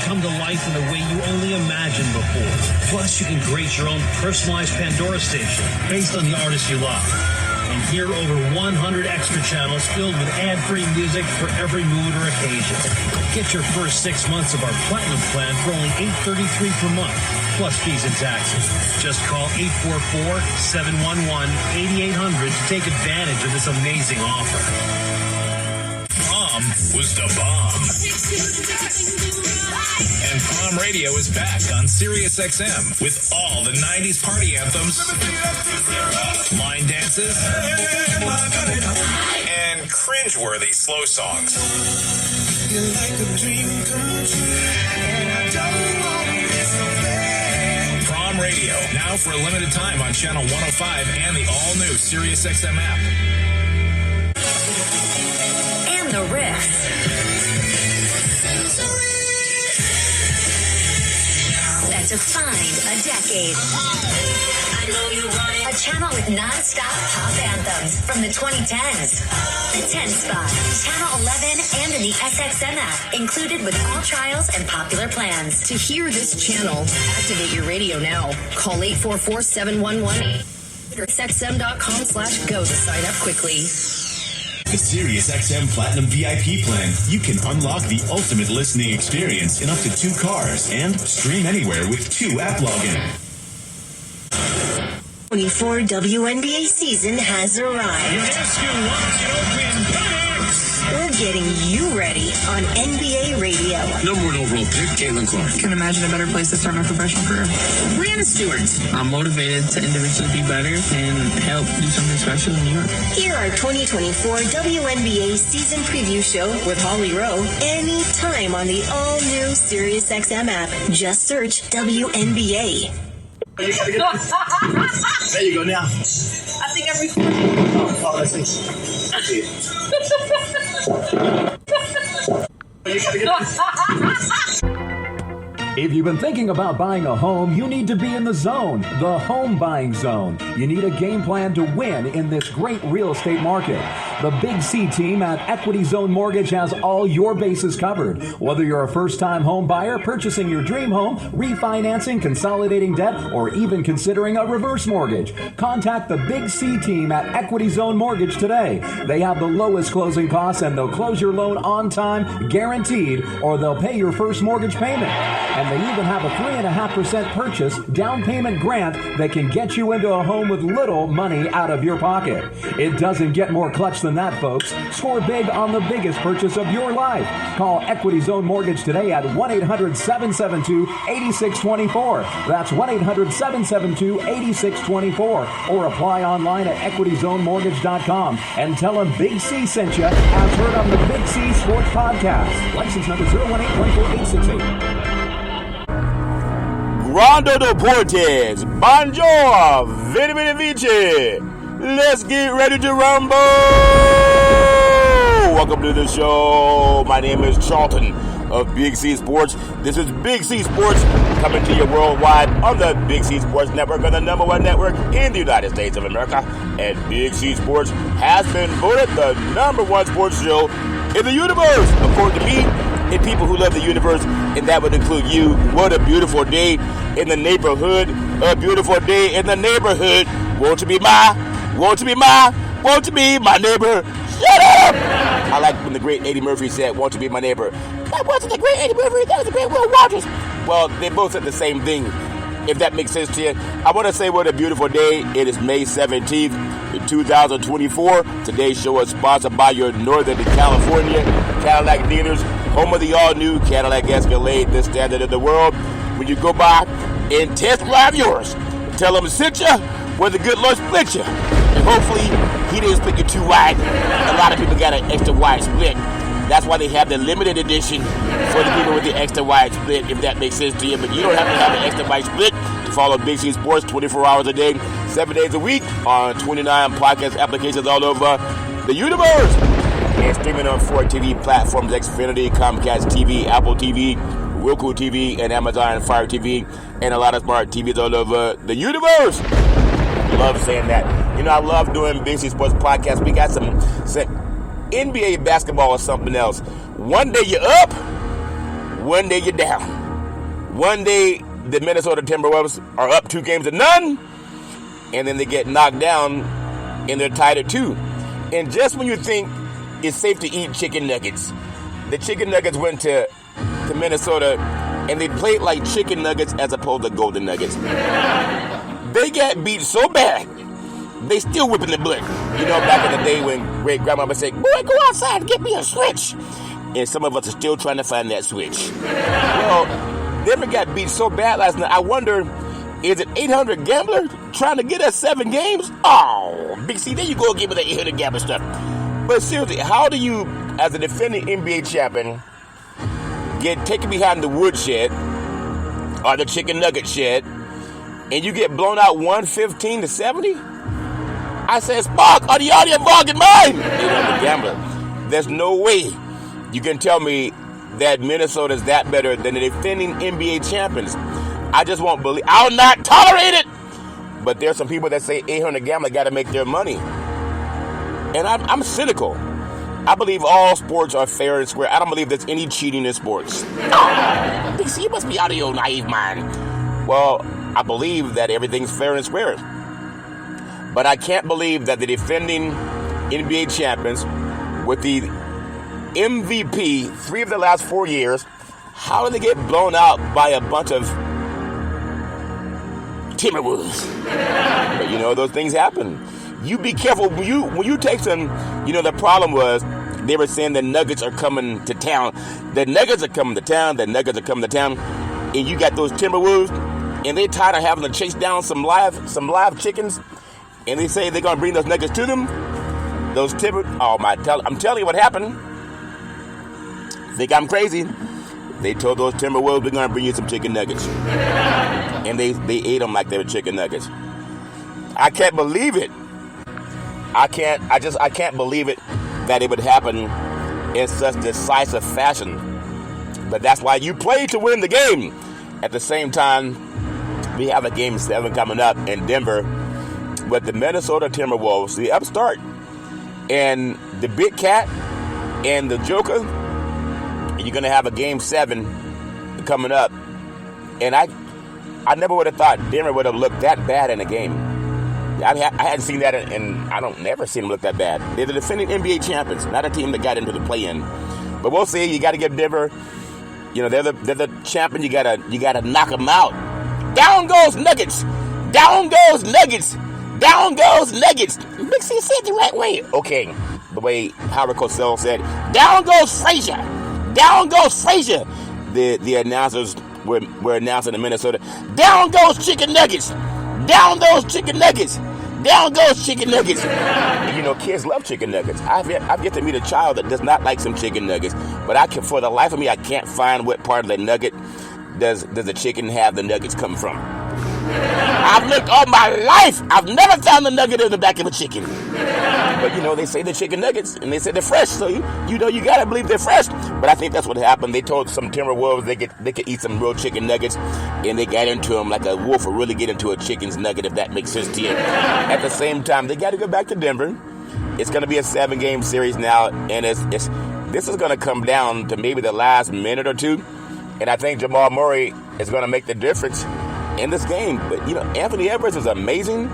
come to life in the way you only imagined before. Plus, you can create your own personalized Pandora station based on the artist you love. And hear over 100 extra channels filled with ad-free music for every mood or occasion. Get your first 6 months of our Platinum plan for only $8.33 per month, plus fees and taxes. Just call 844-711-8800 to take advantage of this amazing offer. Prom was the bomb. And Prom Radio is back on Sirius XM with all the 90s party anthems, line dances, and cringeworthy slow songs. Prom Radio, now for a limited time on Channel 105 and the all-new Sirius XM app. And the riffs. That defined a decade. A channel with non-stop pop anthems from the 2010s. The 10 spot, Channel 11, and in the SXM app, included with all trials and popular plans. To hear this channel, activate your radio now. Call 844-711 or sxm.com/go to sign up quickly. The SiriusXM Platinum VIP plan. You can unlock the ultimate listening experience in up to 2 cars and stream anywhere with 2 app logins. 24 WNBA season has arrived. We're getting you ready on NBA Radio. Number 1 overall pick, Caitlin Clark. Can imagine a better place to start my professional career. Brianna Stewart. I'm motivated to individually be better and help do something special in New York. Hear our 2024 WNBA season preview show with Holly Rowe anytime on the all-new SiriusXM app. Just search WNBA. There you go now. I think I'm recording. Oh, let's see. If you've been thinking about buying a home, you need to be in the zone, the home buying zone. You need a game plan to win in this great real estate market. The Big C team at Equity Zone Mortgage has all your bases covered. Whether you're a first-time home buyer, purchasing your dream home, refinancing, consolidating debt, or even considering a reverse mortgage, contact the Big C team at Equity Zone Mortgage today. They have the lowest closing costs and they'll close your loan on time, guaranteed, or they'll pay your first mortgage payment. And they even have a 3.5% purchase down payment grant that can get you into a home with little money out of your pocket. It doesn't get more clutch than that, folks. Score big on the biggest purchase of your life. Call Equity Zone Mortgage today at 1-800-772-8624. That's 1-800-772-8624. Or apply online at equityzonemortgage.com and tell them Big C sent you as heard on the Big C Sports Podcast. License number 018-14868. Rondo Deportes, Bonjour, Vini Vini Vici. Let's get ready to rumble. Welcome to the show. My name is Charlton of Big C Sports. This is Big C Sports coming to you worldwide on the Big C Sports Network, on the number 1 network in the United States of America. And Big C Sports has been voted the number 1 sports show in the universe, according to me and people who love the universe, and that would include you. What a beautiful day in the neighborhood. A beautiful day in the neighborhood. Won't you be my neighbor? Shut up! I like when the great Eddie Murphy said, won't you be my neighbor? That wasn't the great Eddie Murphy, that was the great Will Rogers. Well, they both said the same thing, if that makes sense to you. I want to say what a beautiful day. It is May 17th, 2024. Today's show is sponsored by your Northern California Cadillac dealers, home of the all-new Cadillac Escalade, the standard of the world. When you go by and test drive yours, tell them sit you where the good Lord split you. And hopefully, he didn't split you too wide. A lot of people got an extra wide split. That's why they have the limited edition for the people with the extra wide split, if that makes sense to you. But you don't have to have an extra wide split to follow Big C Sports 24 hours a day, 7 days a week on 29 podcast applications all over the universe. And streaming on 4 TV platforms, Xfinity, Comcast TV, Apple TV, Roku TV, and Amazon Fire TV, and a lot of smart TVs all over the universe. Love saying that. You know, I love doing Big C Sports Podcast. We got some NBA basketball or something else. One day you're up, One day you're down. One day the Minnesota Timberwolves are up 2-0, and then they get knocked down and they're tied at 2. And just when you think it's safe to eat chicken nuggets, the chicken nuggets went to Minnesota and they played like chicken nuggets as opposed to golden nuggets. They got beat so bad, they still whipping the blick. You know, back in the day when great grandmama said, boy, go outside and get me a switch. And some of us are still trying to find that switch. Well, Denver got beat so bad last night. I wonder, is it 800 Gambler trying to get us 7 games? Oh, Big C, there you go again with that 800 Gambler stuff. But seriously, how do you, as a defending NBA champion, get taken behind the woodshed or the chicken nugget shed, and you get blown out 115-70? I said, Spark, are the audio involved in mine? 800 Gambler. There's no way you can tell me that Minnesota is that better than the defending NBA champions. I just won't believe. I'll not tolerate it. But there's some people that say 800 Gambler got to make their money. And I'm cynical. I believe all sports are fair and square. I don't believe there's any cheating in sports. Big C, you must be out of your naive mind. Well, I believe that everything's fair and square. But I can't believe that the defending NBA champions with the MVP 3 of the last 4 years, how did they get blown out by a bunch of Timberwolves? But you know, those things happen. You be careful when you take some. You know, the problem was they were saying the Nuggets are coming to town. The Nuggets are coming to town. The Nuggets are coming to town. And you got those Timberwolves, and they're tired of having to chase down some live chickens. And they say they're gonna bring those Nuggets to them. Those I'm telling you what happened. Think I'm crazy? They told those Timberwolves, we're going to bring you some chicken nuggets. And they ate them like they were chicken nuggets. I can't believe it. I can't believe it that it would happen in such decisive fashion. But that's why you play to win the game. At the same time, we have a Game 7 coming up in Denver with the Minnesota Timberwolves, the upstart, and the Big Cat and the Joker. You're going to have a Game 7 coming up. And I never would have thought Denver would have looked that bad in a game. I hadn't seen that, and I don't never seen them look that bad. They're the defending NBA champions, not a team that got into the play-in. But we'll see. You got to give Denver, you know, they're the champion. You gotta knock them out. Down goes Nuggets. Down goes Nuggets. Down goes Nuggets. Big C said the right way. Okay, the way Howard Cosell said, down goes Frazier. Down goes Frazier. The announcers were announcing in Minnesota. Down goes chicken nuggets. Down those chicken nuggets. Down goes chicken nuggets. And you know, kids love chicken nuggets. I've yet to meet a child that does not like some chicken nuggets. But for the life of me, I can't find what part of the nugget does the chicken have the nuggets come from. I've looked all my life. I've never found the nugget in the back of a chicken. But you know, they say they're chicken nuggets, and they say they're fresh. So you gotta believe they're fresh. But I think that's what happened. They told some Timberwolves they could eat some real chicken nuggets, and they got into them like a wolf would really get into a chicken's nugget, if that makes sense to you. At the same time, they got to go back to Denver. It's going to be a 7-game series now, and this is going to come down to maybe the last minute or two. And I think Jamal Murray is going to make the difference in this game. But you know, Anthony Edwards is amazing.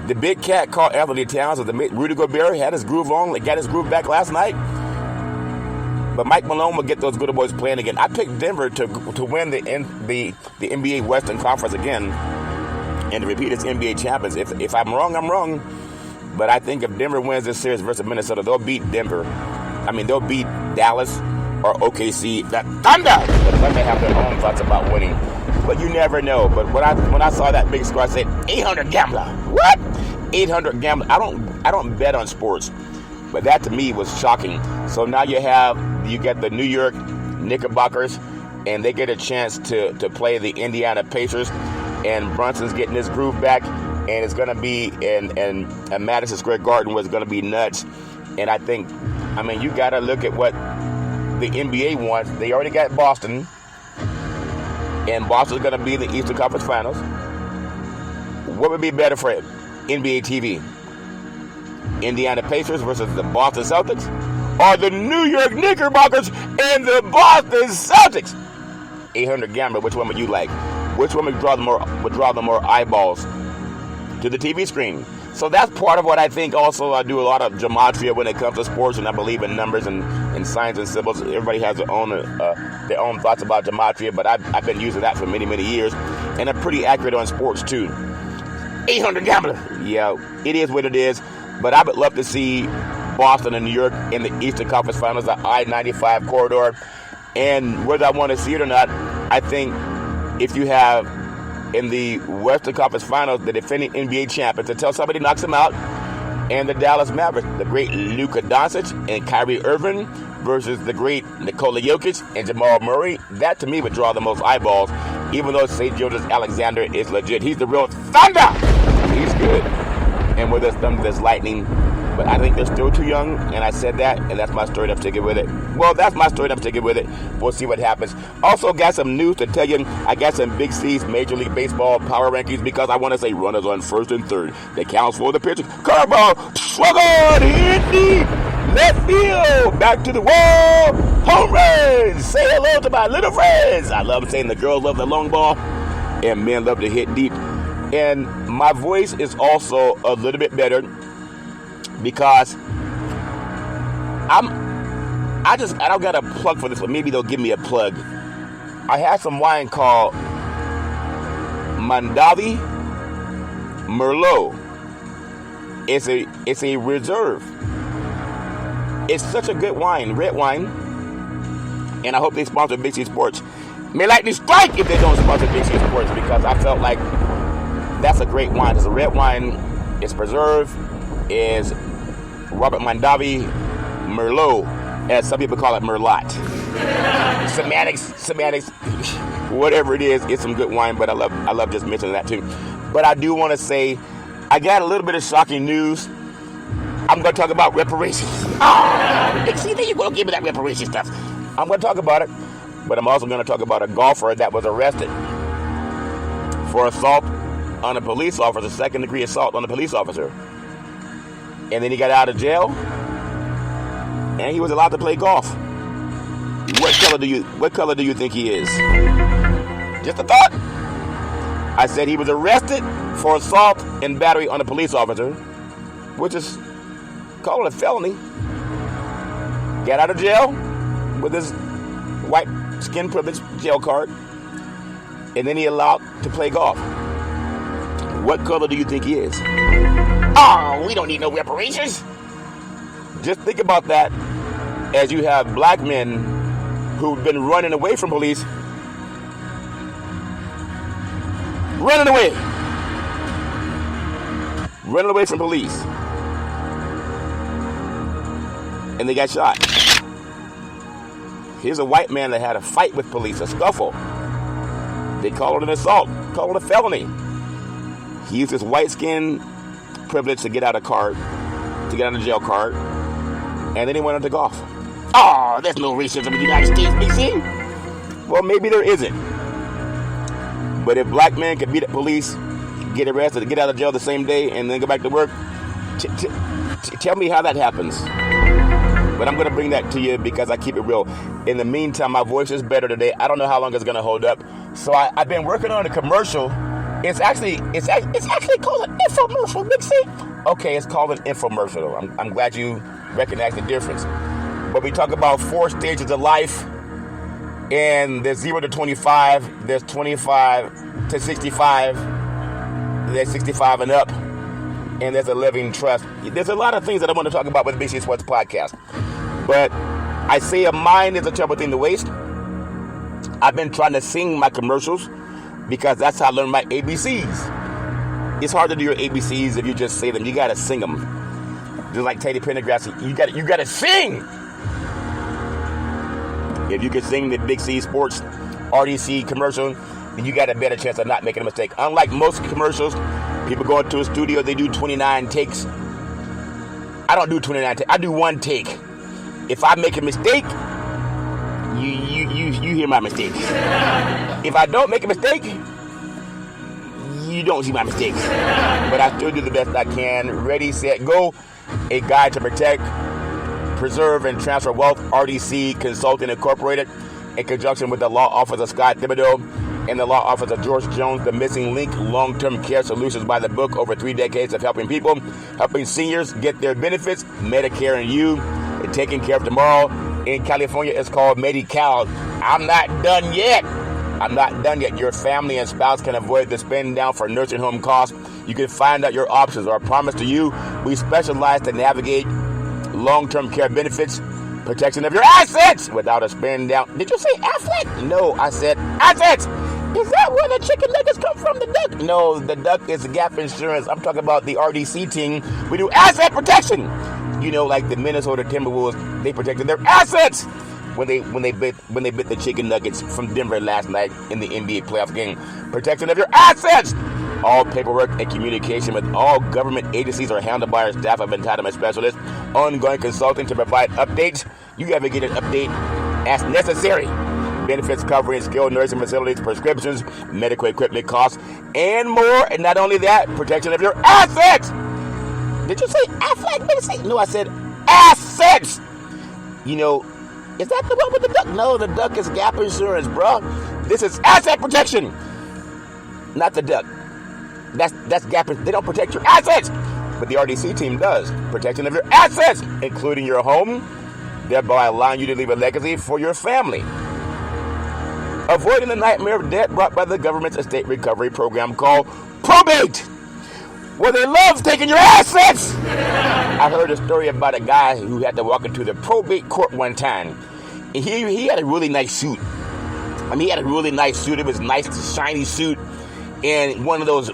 The Big Cat called Anthony Towns. Rudy Gobert had his groove on. Got his groove back last night. But Mike Malone will get those good boys playing again. I picked Denver to win the NBA Western Conference again and to repeat as NBA champions. If I'm wrong, I'm wrong. But I think if Denver wins this series versus Minnesota, they'll beat Denver. I mean, they'll beat Dallas or OKC. The Thunder! The Thunder have their own thoughts about winning. But you never know. But when I saw that big score, I said, 800 Gambler. What? 800 Gambler. I don't bet on sports. But that to me was shocking. So now you get the New York Knickerbockers, and they get a chance to play the Indiana Pacers, and Brunson's getting his groove back, and it's going to be in Madison Square Garden, where it's going to be nuts. And I mean, you got to look at what the NBA wants. They already got Boston, and Boston's going to be the Eastern Conference Finals. What would be better for NBA TV? Indiana Pacers versus the Boston Celtics, are the New York Knickerbockers and the Boston Celtics. 800 gambler, which one would you like? Which one would draw the more eyeballs to the TV screen? So that's part of what I think. Also, I do a lot of gematria when it comes to sports, and I believe in numbers and signs and symbols. Everybody has their own thoughts about gematria, but I've been using that for many, many years, and I'm pretty accurate on sports too. 800 gambler. Yeah, it is what it is, but I would love to see Boston and New York in the Eastern Conference Finals, the I-95 corridor. And whether I want to see it or not, I think if you have in the Western Conference Finals the defending NBA champions until somebody knocks them out, and the Dallas Mavericks, the great Luka Doncic and Kyrie Irving versus the great Nikola Jokic and Jamal Murray, that to me would draw the most eyeballs, even though St. George's Alexander is legit. He's the real thunder. He's good. And with this thunder, there's lightning. But I think they're still too young, and I said that, and that's my story. I'm sticking with it. Well, that's my story. I'm sticking with it. We'll see what happens. Also, got some news to tell you. I got some Big C's Major League Baseball power rankings because I want to say runners on first and third. That counts for the pitcher. Curveball, swung on, hit deep, left field, back to the wall, home runs. Say hello to my little friends. I love saying the girls love the long ball, and men love to hit deep. And my voice is also a little bit better, because I don't got a plug for this, but maybe they'll give me a plug. I had some wine called Mondavi Merlot. It's a reserve. It's such a good wine, red wine, and I hope they sponsor Big C Sports. May lightning strike if they don't sponsor Big C Sports, because I felt like that's a great wine. It's a red wine. It's preserved. Is Robert Mondavi Merlot, as some people call it, Merlot. Semantics, whatever it is, it's some good wine, but I love just mentioning that too. But I do want to say, I got a little bit of shocking news. I'm going to talk about reparations. See, there you go, give me that reparation stuff. I'm going to talk about it, but I'm also going to talk about a golfer that was arrested for assault on a police officer, second-degree assault on a police officer. And then he got out of jail, and he was allowed to play golf. What color do you think he is? Just a thought. I said he was arrested for assault and battery on a police officer, which is called a felony. Got out of jail with his white skin privilege jail card, and then he allowed to play golf. What color do you think he is? Oh, we don't need no reparations. Just think about that as you have black men who've been running away from police. Running away from police. And they got shot. Here's a white man that had a fight with police, a scuffle. They call it an assault, call it a felony. He used his white skin privilege to get out of jail card, and then he went on to golf. Oh, there's no racism in the United States, BC. Well, maybe there isn't. But if black men can beat up police, get arrested, get out of jail the same day, and then go back to work, tell me how that happens. But I'm going to bring that to you because I keep it real. In the meantime, my voice is better today. I don't know how long it's going to hold up. So I've been working on a commercial. It's actually called an infomercial, Big C. Okay, it's called an infomercial. I'm glad you recognize the difference. But we talk about 4 stages of life, and there's 0 to 25, there's 25 to 65, there's 65 and up, and there's a living trust. There's a lot of things that I want to talk about with the Big C Sports Podcast. But I say a mind is a terrible thing to waste. I've been trying to sing my commercials, because that's how I learned my ABCs. It's hard to do your ABCs if you just say them. You got to sing them. Just like Teddy Pendergrass, you got to sing. If you can sing the Big C Sports RDC commercial, then you got a better chance of not making a mistake. Unlike most commercials, people go into a studio, they do 29 takes. I don't do 29 takes. I do 1 take. If I make a mistake, you hear my mistakes. If I don't make a mistake, you don't see my mistakes. But I still do the best I can. Ready, set, go. A guide to protect, Preserve and Transfer Wealth, RDC Consulting Incorporated, in conjunction with the law office of Scott Thibodeau and the law office of George Jones, The Missing Link, Long-Term Care Solutions by the book, over 3 decades of helping people, helping seniors get their benefits, Medicare and You, and taking care of tomorrow. In California, it's called Medi-Cal. I'm not done yet. I'm not done yet. Your family and spouse can avoid the spending down for nursing home costs. You can find out your options. Our promise to you, we specialize to navigate long-term care benefits, protection of your assets without a spending down. Did you say Affleck? No, I said assets. Is that where the chicken nuggets come from, the duck? No, the duck is Gap Insurance. I'm talking about the RDC team. We do asset protection. You know, like the Minnesota Timberwolves, they protected their assets when they bit the chicken nuggets from Denver last night in the NBA playoff game. Protection of your assets. All paperwork and communication with all government agencies are handled by our staff of entitlement specialists. Ongoing consulting to provide updates. You got to get an update as necessary. Benefits covering skilled nursing facilities, prescriptions, medical equipment costs, and more. And not only that, protection of your assets. Did you say Affleck? No, I said assets. You know, is that the one with the duck? No, the duck is Gap Insurance, bro. This is asset protection, not the duck. That's Gap. They don't protect your assets, but the RDC team does. Protection of your assets, including your home, thereby allowing you to leave a legacy for your family. Avoiding the nightmare of debt brought by the government's estate recovery program called probate, where they love taking your assets. I heard a story about a guy who had to walk into the probate court one time. He had a really nice suit. I mean, he had a really nice suit. It was a nice, shiny suit. And one of those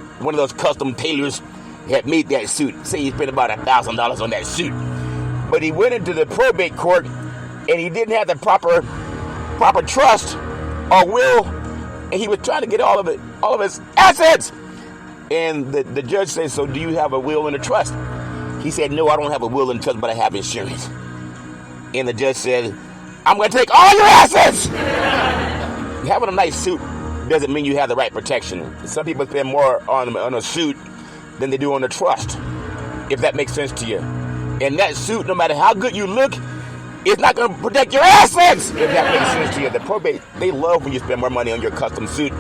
custom tailors had made that suit. Say he spent about $1,000 on that suit. But he went into the probate court and he didn't have the proper trust or will, and he was trying to get all of his assets. And the judge said, "So do you have a will and a trust?" He said, "No, I don't have a will and trust, but I have insurance." And the judge said, "I'm going to take all your assets." Having a nice suit doesn't mean you have the right protection. Some people spend more on a suit than they do on a trust, if that makes sense to you. And that suit, no matter how good you look, it's not going to protect your assets, if that makes sense to you. The probate, they love when you spend more money on your custom suit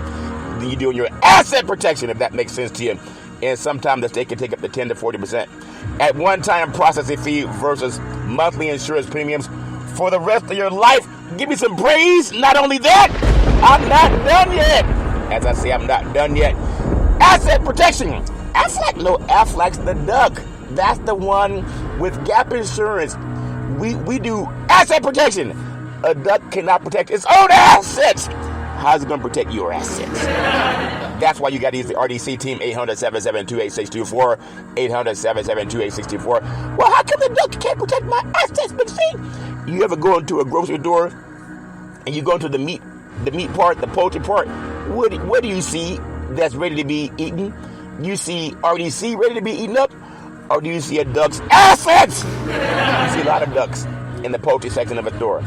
than you do on your asset protection, if that makes sense to you. And sometimes the state can take up to 10 to 40% at one-time processing fee versus monthly insurance premiums for the rest of your life. Give me some praise. Not only that, I'm not done yet. As I say, I'm not done yet. Asset protection. Affleck? No, Affleck's the duck. That's the one with Gap Insurance. We do asset protection. A duck cannot protect its own assets. How's it going to protect your assets? That's why you got to use the RDC team, 800-772-8624, 800-772-8624. Well, how come the duck can't protect my assets, Big C? You ever go into a grocery store and you go into the meat part, the poultry part? What do you see that's ready to be eaten? You see RDC ready to be eaten up? Or do you see a duck's assets? You see a lot of ducks in the poultry section of a store.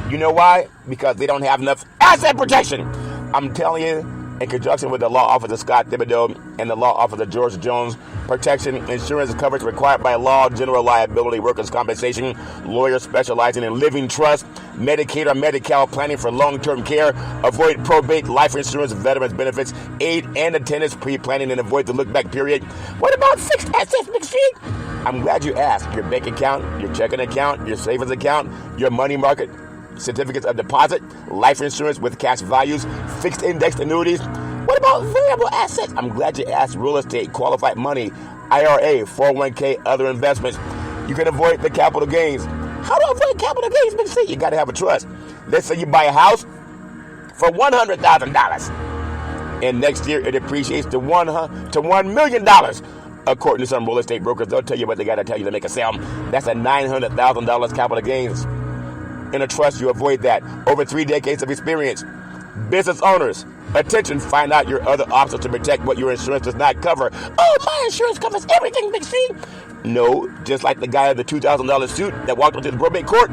You know why? Because they don't have enough asset protection. I'm telling you, in conjunction with the law office of Scott Thibodeau and the law office of George Jones, protection insurance coverage required by law, general liability, workers' compensation, lawyers specializing in living trust, Medicaid or Medi-Cal planning for long-term care, avoid probate, life insurance, veterans benefits, aid and attendance, pre-planning, and avoid the look-back period. What about fixed assets, McPhee? I'm glad you asked. Your bank account, your checking account, your savings account, your money market, certificates of deposit, life insurance with cash values, fixed indexed annuities. What about variable assets? I'm glad you asked. Real estate, qualified money, IRA, 401k, other investments. You can avoid the capital gains. How do I avoid capital gains, Big C? You got to have a trust. Let's say you buy a house for $100,000, and next year it appreciates to $1 million. According to some real estate brokers, they'll tell you what they got to tell you to make a sale. That's a $900,000 capital gains. In a trust, you avoid that. Over 3 decades of experience. Business owners, attention, find out your other options to protect what your insurance does not cover. Oh, my insurance covers everything, Big C. No, just like the guy in the $2,000 suit that walked into the probate court,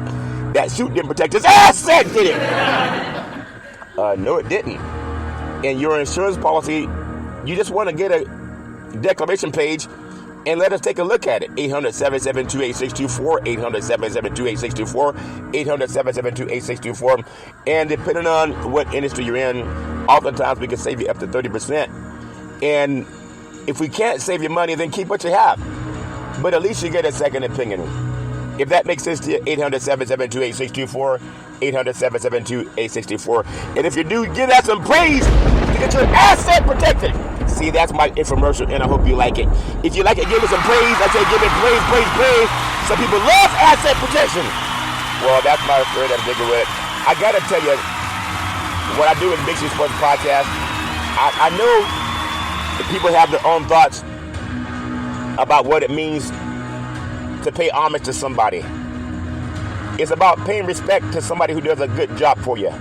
that suit didn't protect his asset, did it? No, it didn't. In your insurance policy, you just want to get a declaration page And let us take a look at it. 800-772-8624, 800-772-8624, 800-772-8624. And depending on what industry you're in, oftentimes we can save you up to 30%. And if we can't save you money, then keep what you have. But at least you get a second opinion. If that makes sense to you, 800-772-8624, 800-772-8624. And if you do, give that some praise to get your asset protected. See, that's my infomercial, and I hope you like it. If you like it, give it some praise. I say give it praise, praise, praise. Some people love asset protection. Well, that's my spirit. I'm digging with it. I got to tell you, what I do with Big C Sports Podcast, I know that people have their own thoughts about what it means to pay homage to somebody. It's about paying respect to somebody who does a good job for you.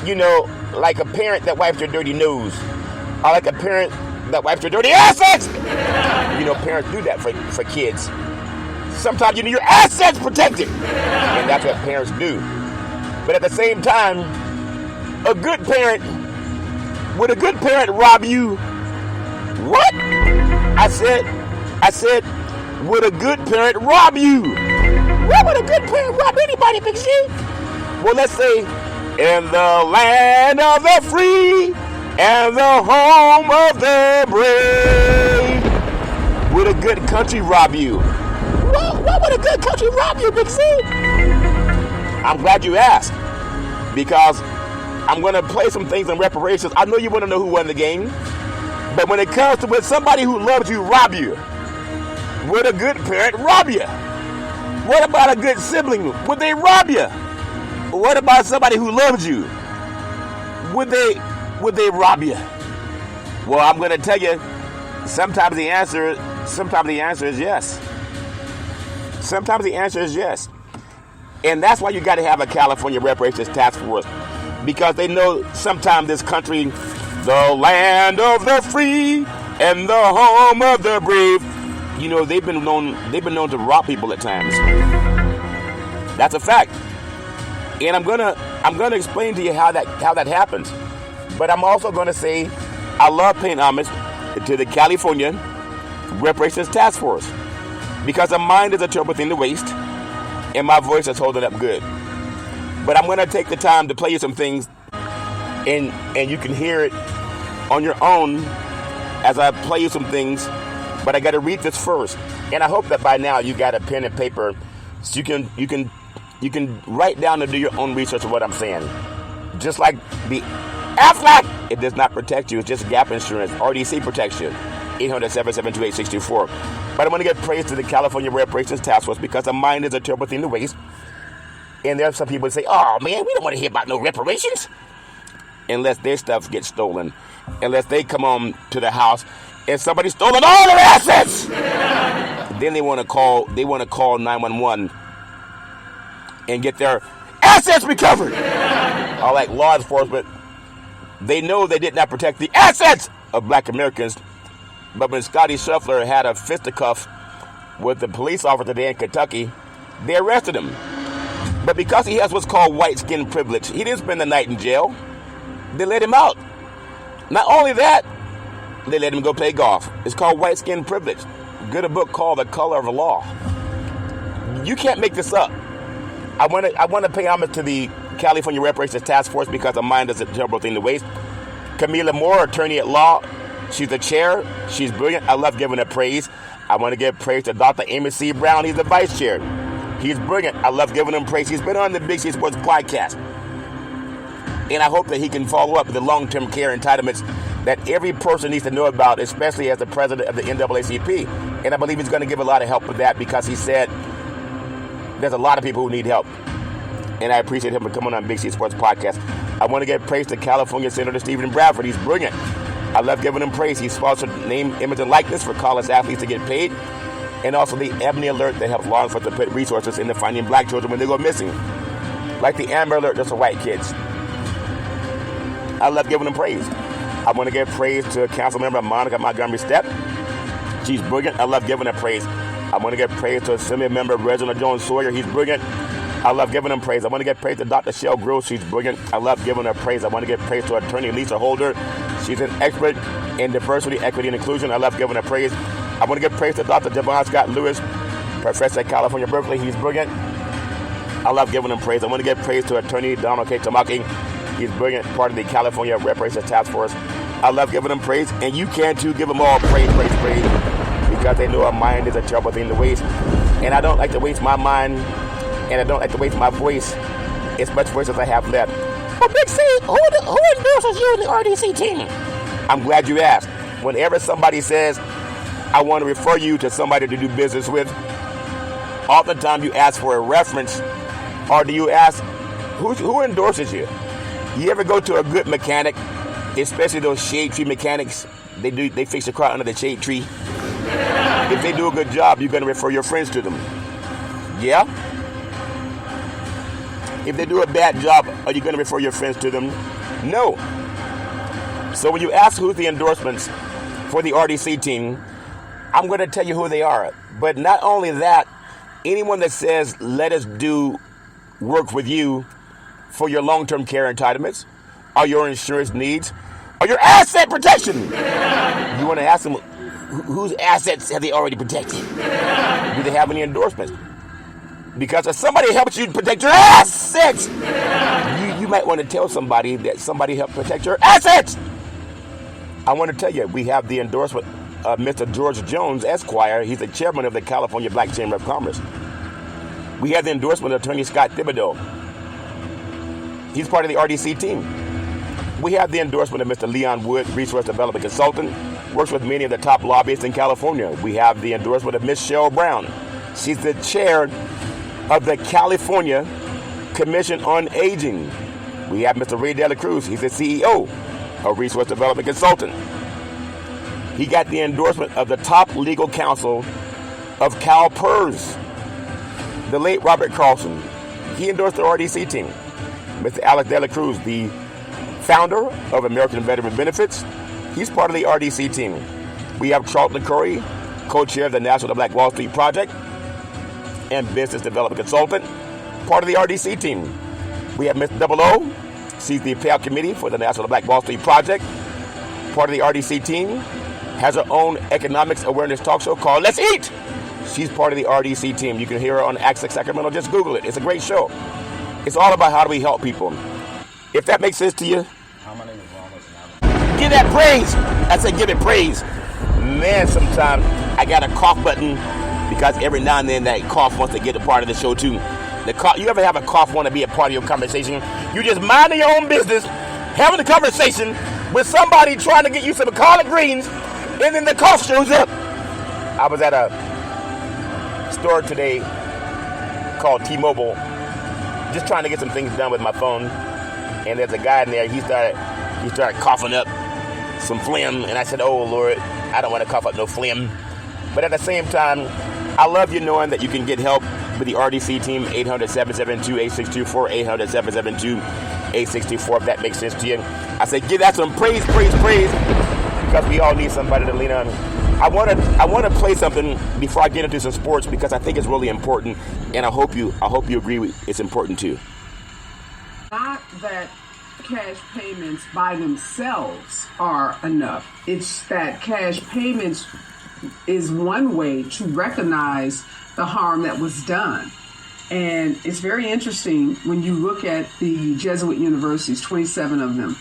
You know, like a parent that wipes their dirty nose. Or like a parent that wipes their dirty assets. You know, parents do that for kids. Sometimes you need your assets protected. And that's what parents do. But at the same time, would a good parent rob you? What? I said, would a good parent rob you? Why would a good parent rob anybody, Big C? Well, let's say, in the land of the free and the home of the brave, would a good country rob you? Well, why would a good country rob you, Big C? I'm glad you asked, because I'm going to play some things in reparations. I know you want to know who won the game, but when it comes to when somebody who loves you rob you, would a good parent rob you? What about a good sibling? Would they rob you? What about somebody who loves you? Would they rob you? Well, I'm going to tell you, sometimes the answer is yes. Sometimes the answer is yes. And that's why you got to have a California Reparations Task Force, because they know sometimes this country, the land of the free and the home of the brave, you know, they've been known to rob people at times. That's a fact. And I'm gonna explain to you how that happens. But I'm also gonna say I love paying homage to the California Reparations Task Force, because a mind is a terrible thing to waste, and my voice is holding up good. But I'm gonna take the time to play you some things, and you can hear it on your own as I play you some things. But I got to read this first, and I hope that by now you got a pen and paper, so you can write down and do your own research of what I'm saying. Just like the Aflac, it does not protect you; it's just gap insurance. RDC protects you. 800-772-8624. But I want to give praise to the California Reparations Task Force, because a mind is a terrible thing to waste. And there are some people who say, "Oh man, we don't want to hear about no reparations," unless their stuff gets stolen, unless they come on to the house and somebody stolen all their assets. Then they want to call 911 and get their assets recovered. Or like law enforcement, they know they did not protect the assets of black Americans. But when Scotty Scheffler had a fisticuff with the police officer there in Kentucky, they arrested him. But because he has what's called white skin privilege, he didn't spend the night in jail. They let him out. Not only that, they let him go play golf. It's called white skin privilege. Good a book called The Color of the Law. You can't make this up. I want to pay homage to the California Reparations Task Force, because a mind is a terrible thing to waste. Camila Moore, attorney at law. She's the chair. She's brilliant. I love giving her praise. I want to give praise to Dr. Amos C. Brown. He's the vice chair. He's brilliant. I love giving him praise. He's been on the Big C Sports Podcast. And I hope that he can follow up with the long-term care entitlements that every person needs to know about, especially as the president of the NAACP. And I believe he's going to give a lot of help with that, because he said there's a lot of people who need help. And I appreciate him for coming on Big C Sports Podcast. I want to give praise to California Senator Stephen Bradford. He's brilliant. I love giving him praise. He sponsored name, image, and likeness for college athletes to get paid. And also the Ebony Alert that helps law enforcement put resources into finding black children when they go missing. Like the Amber Alert just for white kids. I love giving him praise. I want to give praise to Council Member Monica Montgomery Stepp. She's brilliant. I love giving her praise. I want to give praise to Assembly Member Reginald Jones Sawyer. He's brilliant. I love giving him praise. I want to give praise to Dr. Shell Gross. She's brilliant. I love giving her praise. I want to give praise to Attorney Lisa Holder. She's an expert in diversity, equity, and inclusion. I love giving her praise. I want to give praise to Dr. Devon Scott Lewis, professor at California, Berkeley. He's brilliant. I love giving him praise. I want to give praise to Attorney Donald K. Tamaki. He's brilliant, part of the California Reparations Task Force. I love giving them praise, and you can too. Give them all praise, because they know a mind is a terrible thing to waste. And I don't like to waste my mind, and I don't like to waste my voice, as much voice as I have left. But Big C, who endorses you in the RDC team? I'm glad you asked. Whenever somebody says, I want to refer you to somebody to do business with, oftentimes you ask for a reference, or do you ask, who endorses you? You ever go to a good mechanic, especially those shade tree mechanics? They fix your car under the shade tree. If they do a good job, you're going to refer your friends to them. Yeah? If they do a bad job, are you going to refer your friends to them? No. So when you ask who's the endorsements for the RDC team, I'm going to tell you who they are. But not only that, anyone that says, let us do work with you for your long-term care entitlements, or your insurance needs, or your asset protection. You want to ask them, whose assets have they already protected? Do they have any endorsements? Because if somebody helps you protect your assets, you might want to tell somebody that somebody helped protect your assets. I want to tell you, we have the endorsement of Mr. George Jones, Esquire. He's the chairman of the California Black Chamber of Commerce. We have the endorsement of Attorney Scott Thibodeau. He's part of the RDC team. We have the endorsement of Mr. Leon Wood, Resource Development Consultant, works with many of the top lobbyists in California. We have the endorsement of Ms. Cheryl Brown. She's the chair of the California Commission on Aging. We have Mr. Ray De La Cruz. He's the CEO of Resource Development Consultant. He got the endorsement of the top legal counsel of CalPERS, the late Robert Carlson. He endorsed the RDC team. Mr. Alex De La Cruz, the founder of American Veteran Benefits, he's part of the RDC team. We have Charlton Curry, co-chair of the National Black Wall Street Project and business development consultant, part of the RDC team. We have Ms. Double O. She's the payout committee for the National Black Wall Street Project, part of the RDC team, has her own economics awareness talk show called Let's Eat. She's part of the RDC team. You can hear her on Access Sacramento. Just Google it. It's a great show. It's all about how do we help people. If that makes sense to you, give that praise. I said give it praise. Man, sometimes I got a cough button because every now and then that cough wants to get a part of the show too. You ever have a cough want to be a part of your conversation? You just minding your own business, having a conversation with somebody trying to get you some collard greens, and then the cough shows up. I was at a store today called T-Mobile, just trying to get some things done with my phone, and there's a guy in there. He started coughing up some phlegm, and I said, oh Lord, I don't want to cough up no phlegm. But at the same time, I love you knowing that you can get help with the RDC team, 800-772-8624, 800-772-8624, if that makes sense to you. I say give that some praise, because we all need somebody to lean on. I want to play something before I get into some sports because I think it's really important, and I hope you agree with it's important too. Not that cash payments by themselves are enough. It's that cash payments is one way to recognize the harm that was done. And it's very interesting when you look at the Jesuit universities, 27 of them,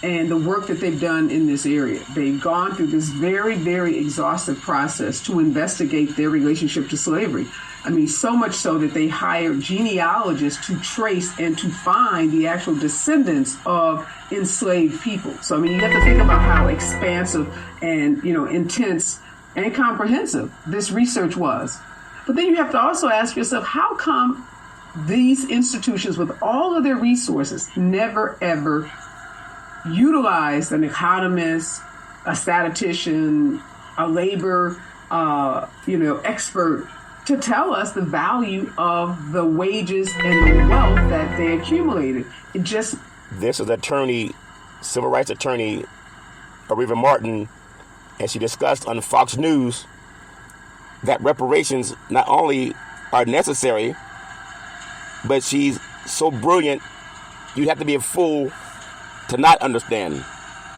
and the work that they've done in this area. They've gone through this very, very exhaustive process to investigate their relationship to slavery. I mean, so much so that they hired genealogists to trace and to find the actual descendants of enslaved people. So, I mean, you have to think about how expansive and, intense and comprehensive this research was. But then you have to also ask yourself, how come these institutions with all of their resources never, ever utilized an economist, a statistician, a labor, expert to tell us the value of the wages and the wealth that they accumulated? This is civil rights attorney, Areva Martin, and she discussed on Fox News that reparations not only are necessary, but she's so brilliant, you'd have to be a fool to not understand.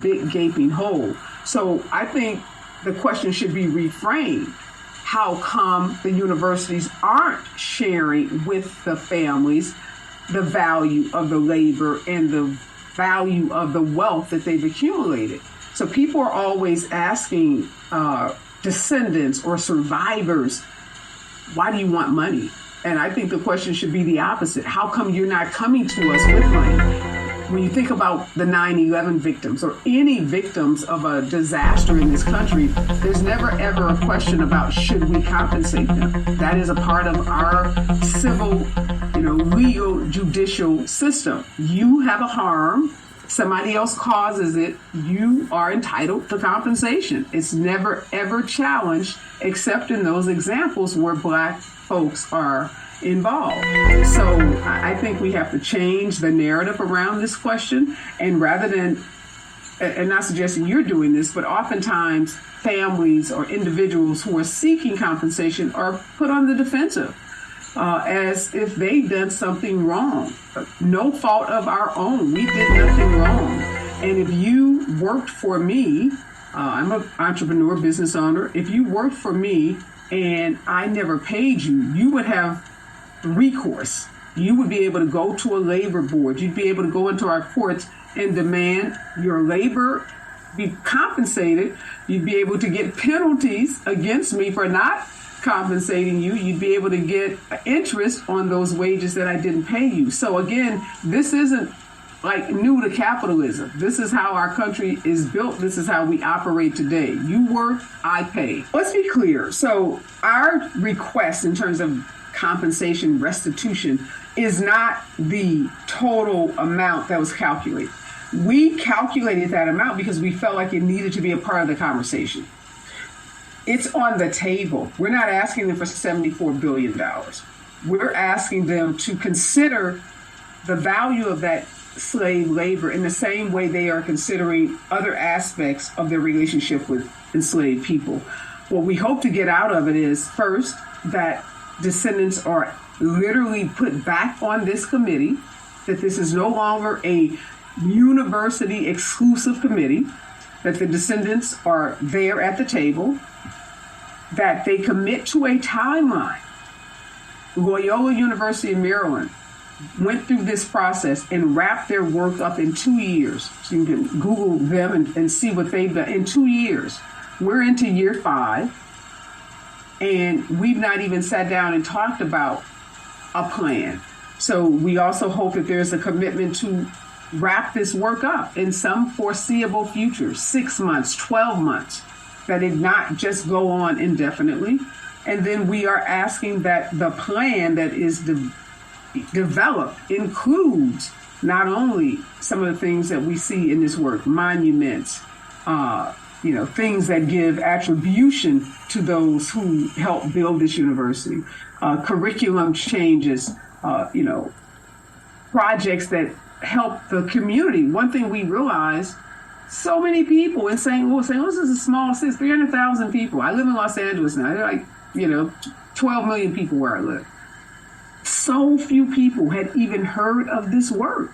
Big gaping hole. So I think the question should be reframed. How come the universities aren't sharing with the families the value of the labor and the value of the wealth that they've accumulated? So people are always asking descendants or survivors, why do you want money? And I think the question should be the opposite. How come you're not coming to us with money? When you think about the 9/11 victims or any victims of a disaster in this country, there's never ever a question about should we compensate them. That is a part of our civil, legal, judicial system. You have a harm, somebody else causes it, you are entitled to compensation. It's never ever challenged except in those examples where Black folks are involved. So I think we have to change the narrative around this question, and rather than, and not suggesting you're doing this, but oftentimes families or individuals who are seeking compensation are put on the defensive as if they've done something wrong. No fault of our own. We did nothing wrong. And if you worked for me, I'm an entrepreneur, business owner, if you worked for me and I never paid you, you would have recourse. You would be able to go to a labor board. You'd be able to go into our courts and demand your labor be compensated. You'd be able to get penalties against me for not compensating you. You'd be able to get interest on those wages that I didn't pay you. So again, this isn't like new to capitalism. This is how our country is built. This is how we operate today. You work, I pay. Let's be clear. So our request in terms of compensation restitution is not the total amount that was calculated. We calculated that amount because we felt like it needed to be a part of the conversation. It's on the table. We're not asking them for $74 billion. We're asking them to consider the value of that slave labor in the same way they are considering other aspects of their relationship with enslaved people. What we hope to get out of it is, first, that descendants are literally put back on this committee, that this is no longer a university exclusive committee, that the descendants are there at the table, that they commit to a timeline. Loyola University in Maryland went through this process and wrapped their work up in 2 years. So you can Google them and see what they've done in 2 years. We're into year 5. And we've not even sat down and talked about a plan. So we also hope that there's a commitment to wrap this work up in some foreseeable future, 6 months, 12 months, that it not just go on indefinitely. And then we are asking that the plan that is developed includes not only some of the things that we see in this work, monuments, things that give attribution to those who helped build this university, curriculum changes, projects that help the community. One thing we realized, so many people in St. Louis is a small city, 300,000 people. I live in Los Angeles now. They're like, 12 million people where I live. So few people had even heard of this work.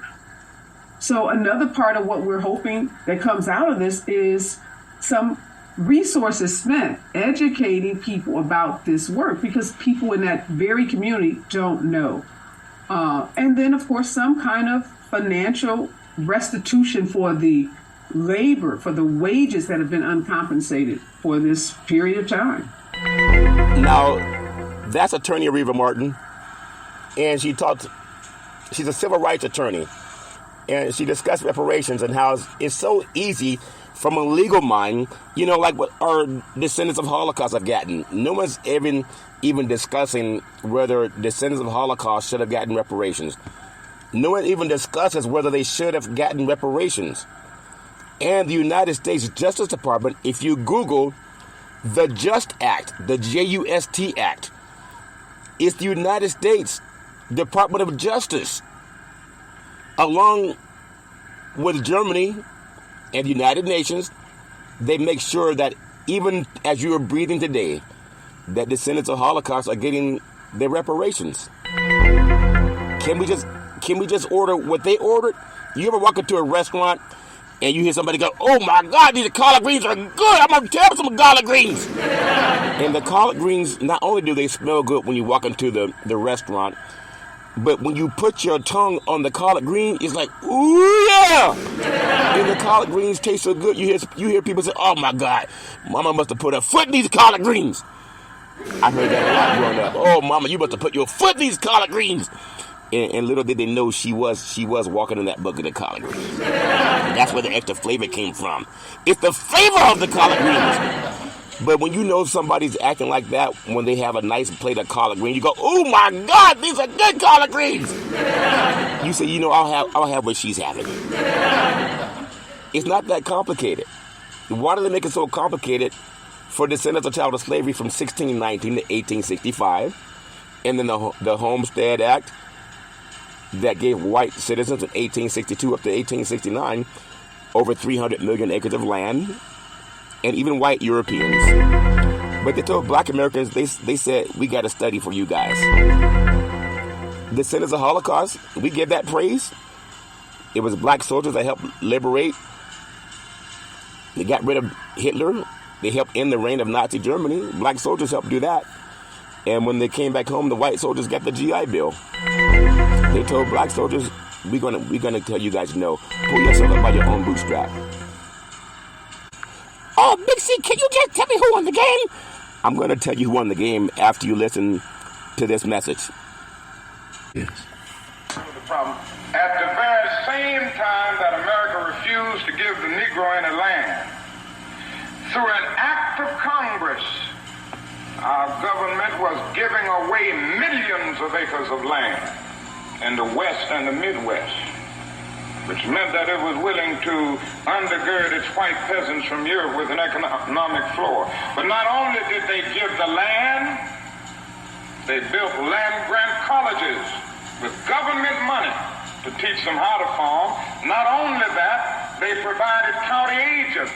So another part of what we're hoping that comes out of this is some resources spent educating people about this work, because people in that very community don't know. And then, of course, some kind of financial restitution for the labor, for the wages that have been uncompensated for this period of time. Now, that's Attorney Reva Martin, and she's a civil rights attorney, and she discussed reparations and how it's so easy from a legal mind, like what our descendants of Holocaust have gotten. No one's even discussing whether descendants of Holocaust should have gotten reparations. No one even discusses whether they should have gotten reparations. And the United States Justice Department, if you Google the JUST Act, the JUST Act, it's the United States Department of Justice, along with Germany and the United Nations. They make sure that even as you are breathing today, that descendants of Holocaust are getting their reparations. Can we just order what they ordered? You ever walk into a restaurant and you hear somebody go, "Oh my God, these collard greens are good. I'm gonna tell some collard greens." And the collard greens, not only do they smell good when you walk into the restaurant, but when you put your tongue on the collard green, it's like, ooh yeah! And the collard greens taste so good. You hear people say, "Oh my God, Mama must have put her foot in these collard greens." I heard that a lot growing up. "Oh, Mama, you must have put your foot in these collard greens." And little did they know she was walking in that bucket of collard greens. And that's where the extra flavor came from. It's the flavor of the collard greens. But when you know somebody's acting like that, when they have a nice plate of collard greens, you go, "Oh my God, these are good collard greens." You say, I'll have what she's having. It's not that complicated. Why do they make it so complicated for descendants of chattel slavery from 1619 to 1865, and then the Homestead Act that gave white citizens in 1862 up to 1869 over 300 million acres of land, and even white Europeans. But they told black Americans, they said, "We got a study for you guys." Descendants of Holocaust, we give that praise. It was black soldiers that helped liberate. They got rid of Hitler. They helped end the reign of Nazi Germany. Black soldiers helped do that. And when they came back home, the white soldiers got the GI Bill. They told black soldiers, we're gonna tell you guys no. Pull yourself up by your own bootstrap. "Oh, Big C, can you just tell me who won the game?" I'm gonna tell you who won the game after you listen to this message. Yes. The problem. At the very same time that America refused to give the Negro any land, through an act of Congress, our government was giving away millions of acres of land in the West and the Midwest, which meant that it was willing to undergird its white peasants from Europe with an economic floor. But not only did they give the land, they built land-grant colleges with government money to teach them how to farm. Not only that, they provided county agents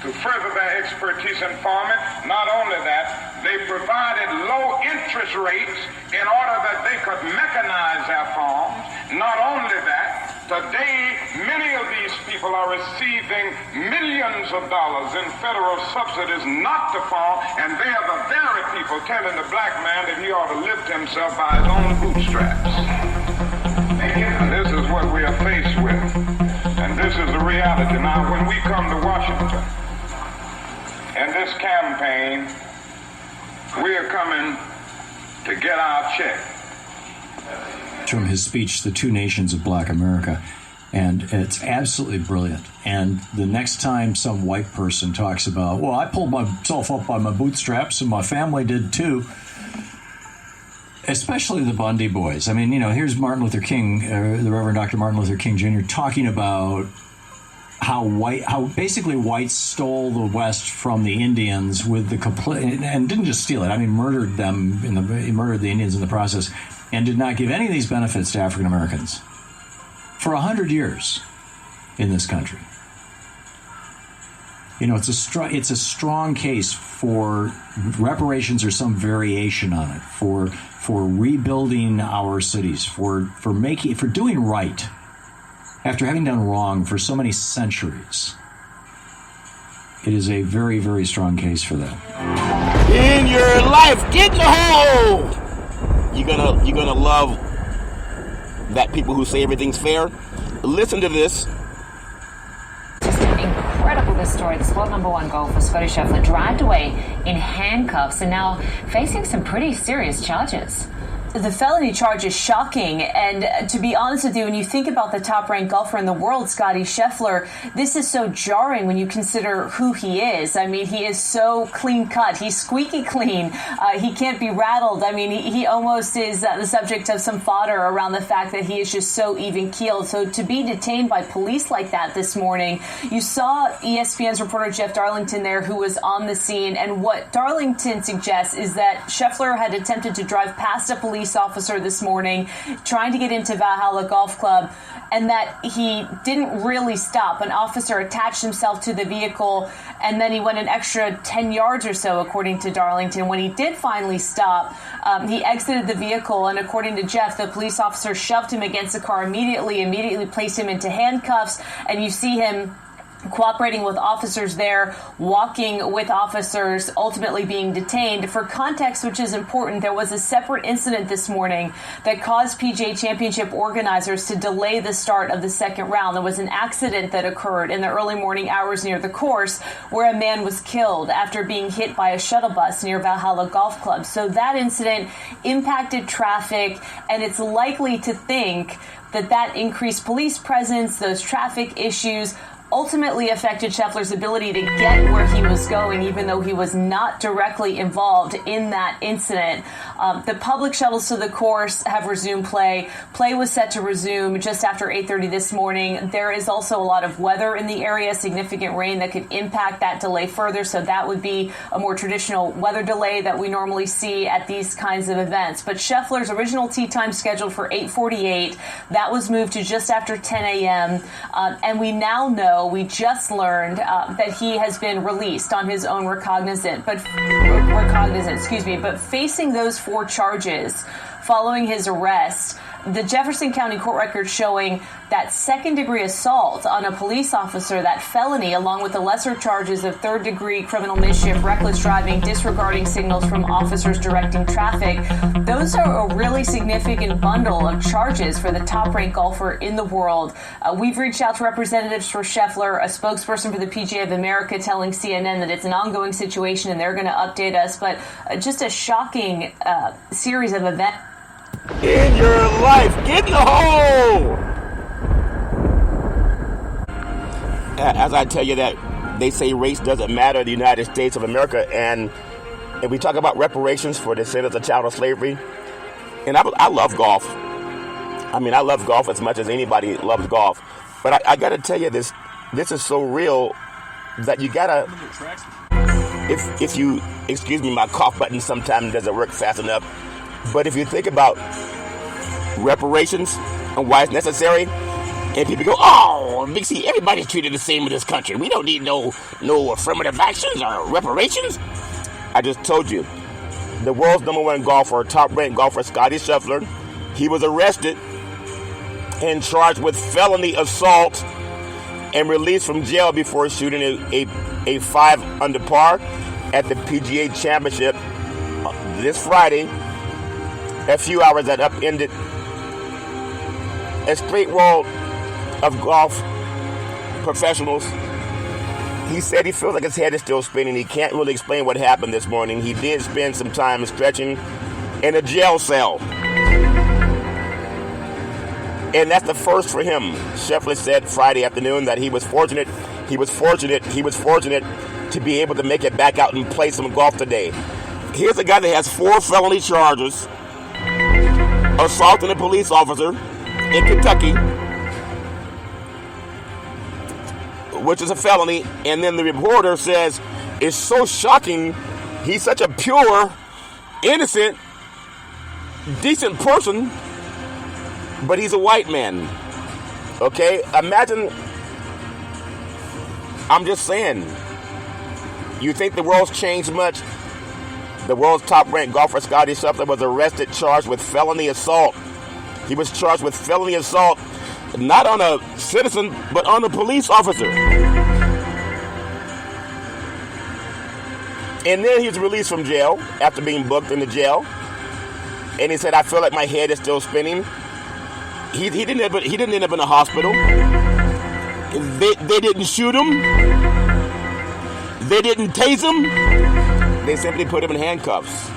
to further their expertise in farming. Not only that, they provided low interest rates in order that they could mechanize their farms. Not only that, today many of these people are receiving millions of dollars in federal subsidies not to farm, and they are the very people telling the black man that he ought to lift himself by his own bootstraps. And this is what we are faced with. And this is the reality. Now, when we come to Washington, in this campaign, we are coming to get our check. From his speech, The Two Nations of Black America, and it's absolutely brilliant. And the next time some white person talks about, "Well, I pulled myself up by my bootstraps and my family did too," especially the Bundy boys. I mean, here's Martin Luther King, the Reverend Dr. Martin Luther King Jr. talking about how basically whites stole the West from the Indians with the complete, and didn't just steal it. I mean, murdered them murdered the Indians in the process, and did not give any of these benefits to African Americans for 100 years in this country. It's a strong case for reparations or some variation on it, for rebuilding our cities, for doing right after having done wrong for so many centuries. It is a very, very strong case for that. In your life, get in the hole. You're gonna love that people who say everything's fair. Listen to this. Just incredible, this story. This world #1 golfer, Scottie Scheffler, dragged away in handcuffs and now facing some pretty serious charges. The felony charge is shocking, and to be honest with you, when you think about the top-ranked golfer in the world, Scottie Scheffler, this is so jarring when you consider who he is. I mean, he is so clean-cut. He's squeaky clean. He can't be rattled. I mean, he almost is the subject of some fodder around the fact that he is just so even-keeled. So to be detained by police like that this morning, you saw ESPN's reporter Jeff Darlington there, who was on the scene, and what Darlington suggests is that Scheffler had attempted to drive past a police officer this morning trying to get into Valhalla Golf Club, and that he didn't really stop. An officer attached himself to the vehicle, and then he went an extra 10 yards or so, according to Darlington. When he did finally stop, he exited the vehicle, and according to Jeff, the police officer shoved him against the car immediately placed him into handcuffs, and you see him cooperating with officers there, walking with officers, ultimately being detained. For context, which is important, there was a separate incident this morning that caused PGA Championship organizers to delay the start of the second round. There was an accident that occurred in the early morning hours near the course where a man was killed after being hit by a shuttle bus near Valhalla Golf Club. So that incident impacted traffic, and it's likely to think that increased police presence, those traffic issues, ultimately affected Scheffler's ability to get where he was going, even though he was not directly involved in that incident. The public shuttles to the course have resumed play. Play was set to resume just after 8:30 this morning. There is also a lot of weather in the area, significant rain that could impact that delay further, so that would be a more traditional weather delay that we normally see at these kinds of events. But Scheffler's original tee time scheduled for 8:48, that was moved to just after 10 a.m., and we now know, we just learned that he has been released on his own recognizance, but facing those 4 charges following his arrest. The Jefferson County court record showing that second-degree assault on a police officer, that felony, along with the lesser charges of third-degree criminal mischief, reckless driving, disregarding signals from officers directing traffic, those are a really significant bundle of charges for the top-ranked golfer in the world. We've reached out to representatives for Scheffler, a spokesperson for the PGA of America telling CNN that it's an ongoing situation and they're going to update us, but just a shocking series of events. In your life, get in the hole! As I tell you that they say race doesn't matter in the United States of America, and we talk about reparations for descendants of child slavery, and I love golf. I mean, I love golf as much as anybody loves golf, but I gotta tell you, this is so real that you gotta, if you, excuse me, my cough button sometimes doesn't work fast enough. But if you think about reparations and why it's necessary, and people go, oh, Big C, everybody's treated the same in this country. We don't need no affirmative actions or reparations. I just told you, the world's #1 golfer, top-ranked golfer, Scottie Scheffler, he was arrested and charged with felony assault and released from jail before shooting a 5 under par at the PGA Championship this Friday. A few hours that upended a straight world of golf professionals. He said he feels like his head is still spinning. He can't really explain what happened this morning. He did spend some time stretching in a jail cell. And that's the first for him. Scheffler said Friday afternoon that he was fortunate to be able to make it back out and play some golf today. Here's a guy that has 4 felony charges. Assaulting a police officer in Kentucky, which is a felony, and then the reporter says it's so shocking. He's such a pure, innocent, decent person, but he's a white man. Okay? Imagine, I'm just saying, you think the world's changed much? The world's top-ranked golfer, Scottie Scheffler, was arrested, charged with felony assault. He was charged with felony assault, not on a citizen, but on a police officer. And then he was released from jail after being booked into jail. And he said, I feel like my head is still spinning. He didn't end up in a hospital. They didn't shoot him. They didn't tase him. They simply put him in handcuffs.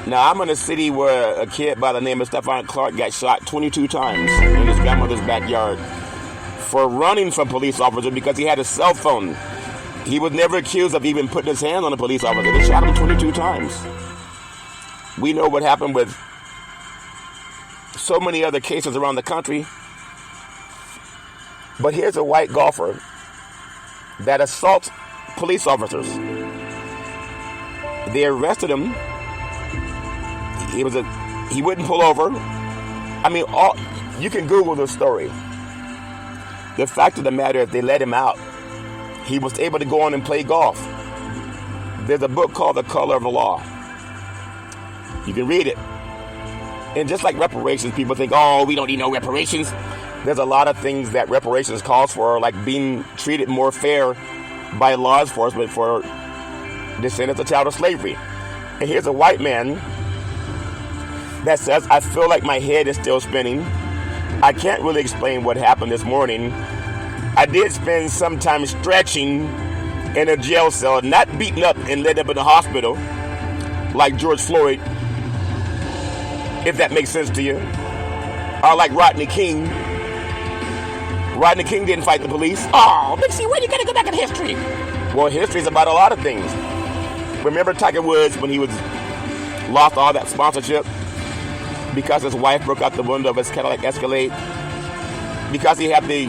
Now, I'm in a city where a kid by the name of Stephon Clark got shot 22 times in his grandmother's backyard for running from police officers because he had a cell phone. He was never accused of even putting his hand on a police officer. They shot him 22 times. We know what happened with so many other cases around the country. But here's a white golfer that assaults police officers. They arrested him. He wouldn't pull over. I mean, You can Google the story. The fact of the matter is they let him out. He was able to go on and play golf. There's a book called The Color of the Law. You can read it. And just like reparations, people think, oh, we don't need no reparations. There's a lot of things that reparations calls for, like being treated more fair by law enforcement for descendants of child of slavery. And here's a white man that says, I feel like my head is still spinning. I can't really explain what happened this morning. I did spend some time stretching in a jail cell, not beaten up and led up in the hospital like George Floyd, if that makes sense to you. Or like Rodney King. Rodney King didn't fight the police. Oh, Big C, where you gotta go back in history? Well, history is about a lot of things. Remember Tiger Woods when he lost all that sponsorship because his wife broke out the window of his Cadillac Escalade? Because he had the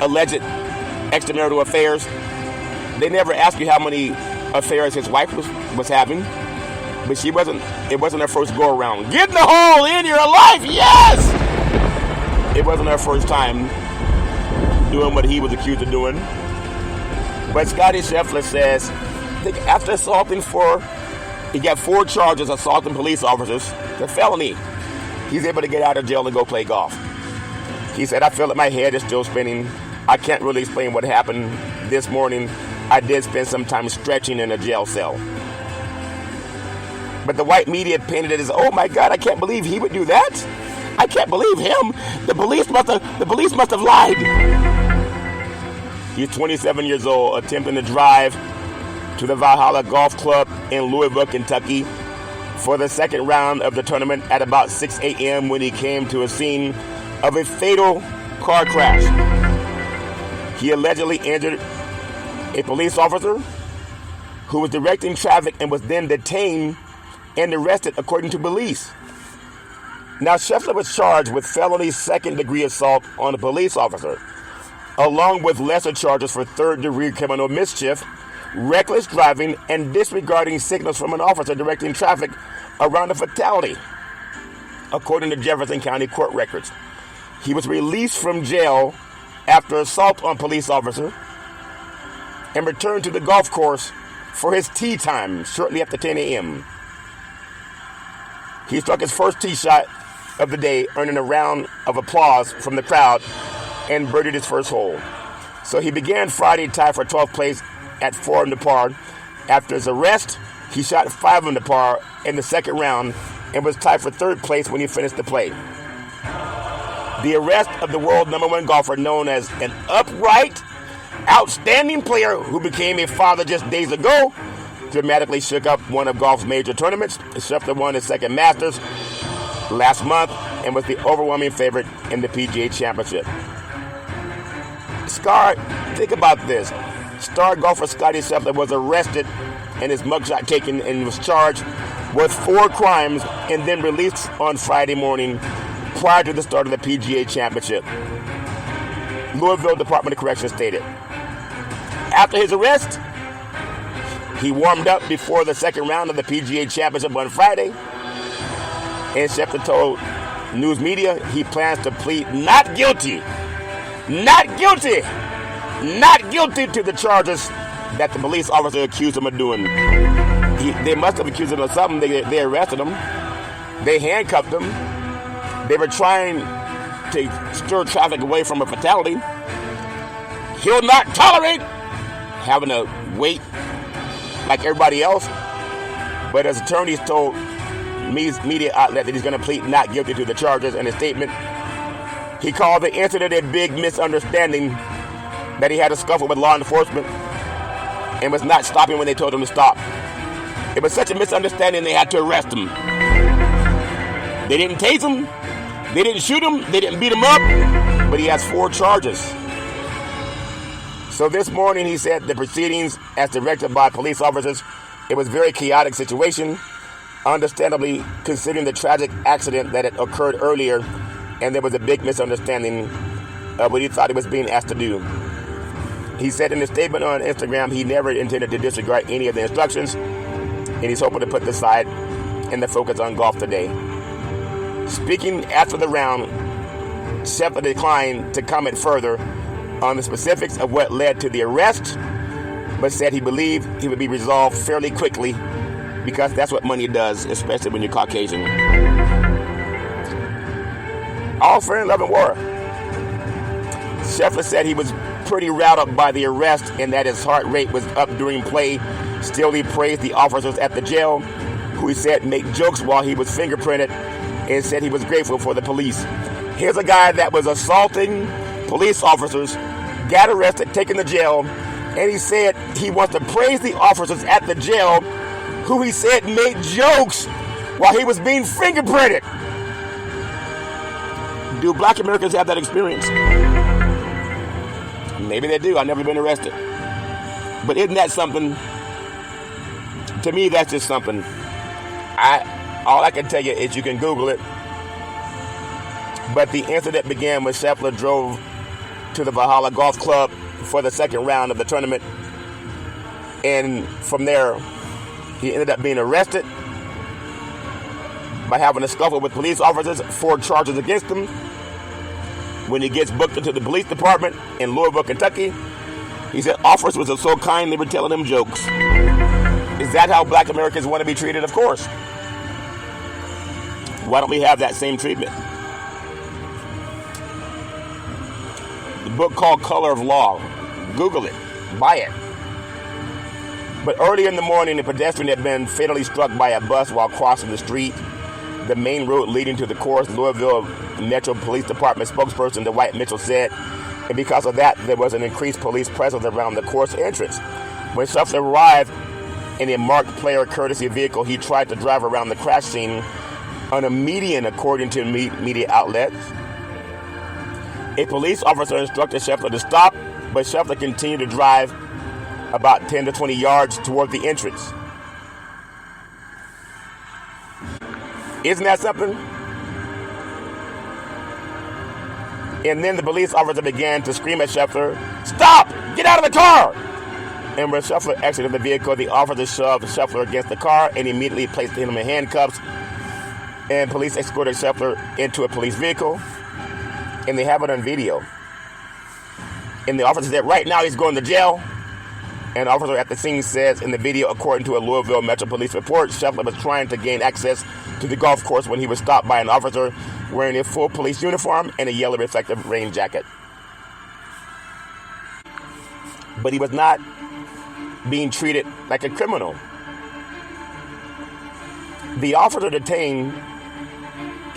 alleged extramarital affairs? They never asked you how many affairs his wife was having, but it wasn't her first go around. Get in the hole in your life, yes! It wasn't her first time doing what he was accused of doing. But Scotty Scheffler says, I think after assaulting he got 4 charges assaulting police officers, the felony. He's able to get out of jail and go play golf. He said, I feel like my head is still spinning. I can't really explain what happened this morning. I did spend some time stretching in a jail cell. But the white media painted it as, oh my God, I can't believe he would do that. I can't believe him. The police must have lied. He's 27 years old, attempting to drive to the Valhalla Golf Club in Louisville, Kentucky for the second round of the tournament at about 6 a.m. when he came to a scene of a fatal car crash. He allegedly injured a police officer who was directing traffic and was then detained and arrested, according to police. Now, Scheffler was charged with felony second-degree assault on a police officer, along with lesser charges for third-degree criminal mischief, reckless driving, and disregarding signals from an officer directing traffic around a fatality, according to Jefferson County court records. He was released from jail after assault on police officer and returned to the golf course for his tee time shortly after 10 a.m. He struck his first tee shot of the day, earning a round of applause from the crowd, and birdied his first hole. So he began Friday tied for 12th place at 4 under par. After his arrest, he shot 5 under par in the second round and was tied for 3rd place when he finished the play. The arrest of the world #1 golfer, known as an upright, outstanding player who became a father just days ago, dramatically shook up one of golf's major tournaments. Scheffler won his second Masters last month and was the overwhelming favorite in the PGA Championship. Think about this. Star golfer Scotty Scheffler was arrested and his mugshot taken and was charged with 4 crimes and then released on Friday morning prior to the start of the PGA Championship. Louisville Department of Corrections stated. After his arrest, he warmed up before the second round of the PGA Championship on Friday, and Scheffler told news media he plans to plead not guilty to the charges that the police officer accused him of doing. They must have accused him of something. They arrested him. They handcuffed him. They were trying to stir traffic away from a fatality. He'll not tolerate having to wait like everybody else. But his attorneys told media outlet that he's going to plead not guilty to the charges. In a statement, he called the incident a big misunderstanding, that he had a scuffle with law enforcement and was not stopping when they told him to stop. It was such a misunderstanding they had to arrest him. They didn't tase him, they didn't shoot him, they didn't beat him up, but he has 4 charges. So this morning he said the proceedings, as directed by police officers, it was a very chaotic situation, understandably considering the tragic accident that had occurred earlier, and there was a big misunderstanding of what he thought he was being asked to do. He said in a statement on Instagram he never intended to disregard any of the instructions, and he's hoping to put the side and the focus on golf today. Speaking after the round, Scheffler declined to comment further on the specifics of what led to the arrest, but said he believed he would be resolved fairly quickly because that's what money does, especially when you're Caucasian. All fair and love and war. Scheffler said he was pretty riled up by the arrest and that his heart rate was up during play. Still, he praised the officers at the jail, who he said made jokes while he was fingerprinted, and said he was grateful for the police. Here's a guy that was assaulting police officers, got arrested, taken to jail, and he said he wants to praise the officers at the jail, who he said made jokes while he was being fingerprinted. Do black Americans have that experience? Maybe they do. I've never been arrested. But isn't that something? To me, that's just something. All I can tell you is you can Google it. But the incident began when Scheffler drove to the Valhalla Golf Club for the second round of the tournament. And from there, he ended up being arrested by having a scuffle with police officers, 4 charges against him. When he gets booked into the police department in Louisville, Kentucky, he said officers were so kind they were telling him jokes. Is that how black Americans want to be treated? Of course. Why don't we have that same treatment? The book called Color of Law. Google it. Buy it. But early in the morning, a pedestrian had been fatally struck by a bus while crossing the street. The main road leading to the course, Louisville Metro Police Department spokesperson Dwight Mitchell said, and because of that, there was an increased police presence around the course entrance. When Scheffler arrived in a marked player courtesy vehicle, he tried to drive around the crash scene on a median, according to media outlets. A police officer instructed Scheffler to stop, but Scheffler continued to drive about 10 to 20 yards toward the entrance. Isn't that something? And then the police officer began to scream at Scheffler, "Stop! Get out of the car!" And when Scheffler exited the vehicle, the officer shoved Scheffler against the car and immediately placed him in handcuffs. And police escorted Scheffler into a police vehicle. And they have it on video. And the officer said, right now he's going to jail. An officer at the scene says in the video, according to a Louisville Metro Police report, Scheffler was trying to gain access to the golf course when he was stopped by an officer wearing a full police uniform and a yellow reflective rain jacket. But he was not being treated like a criminal. The officer detained,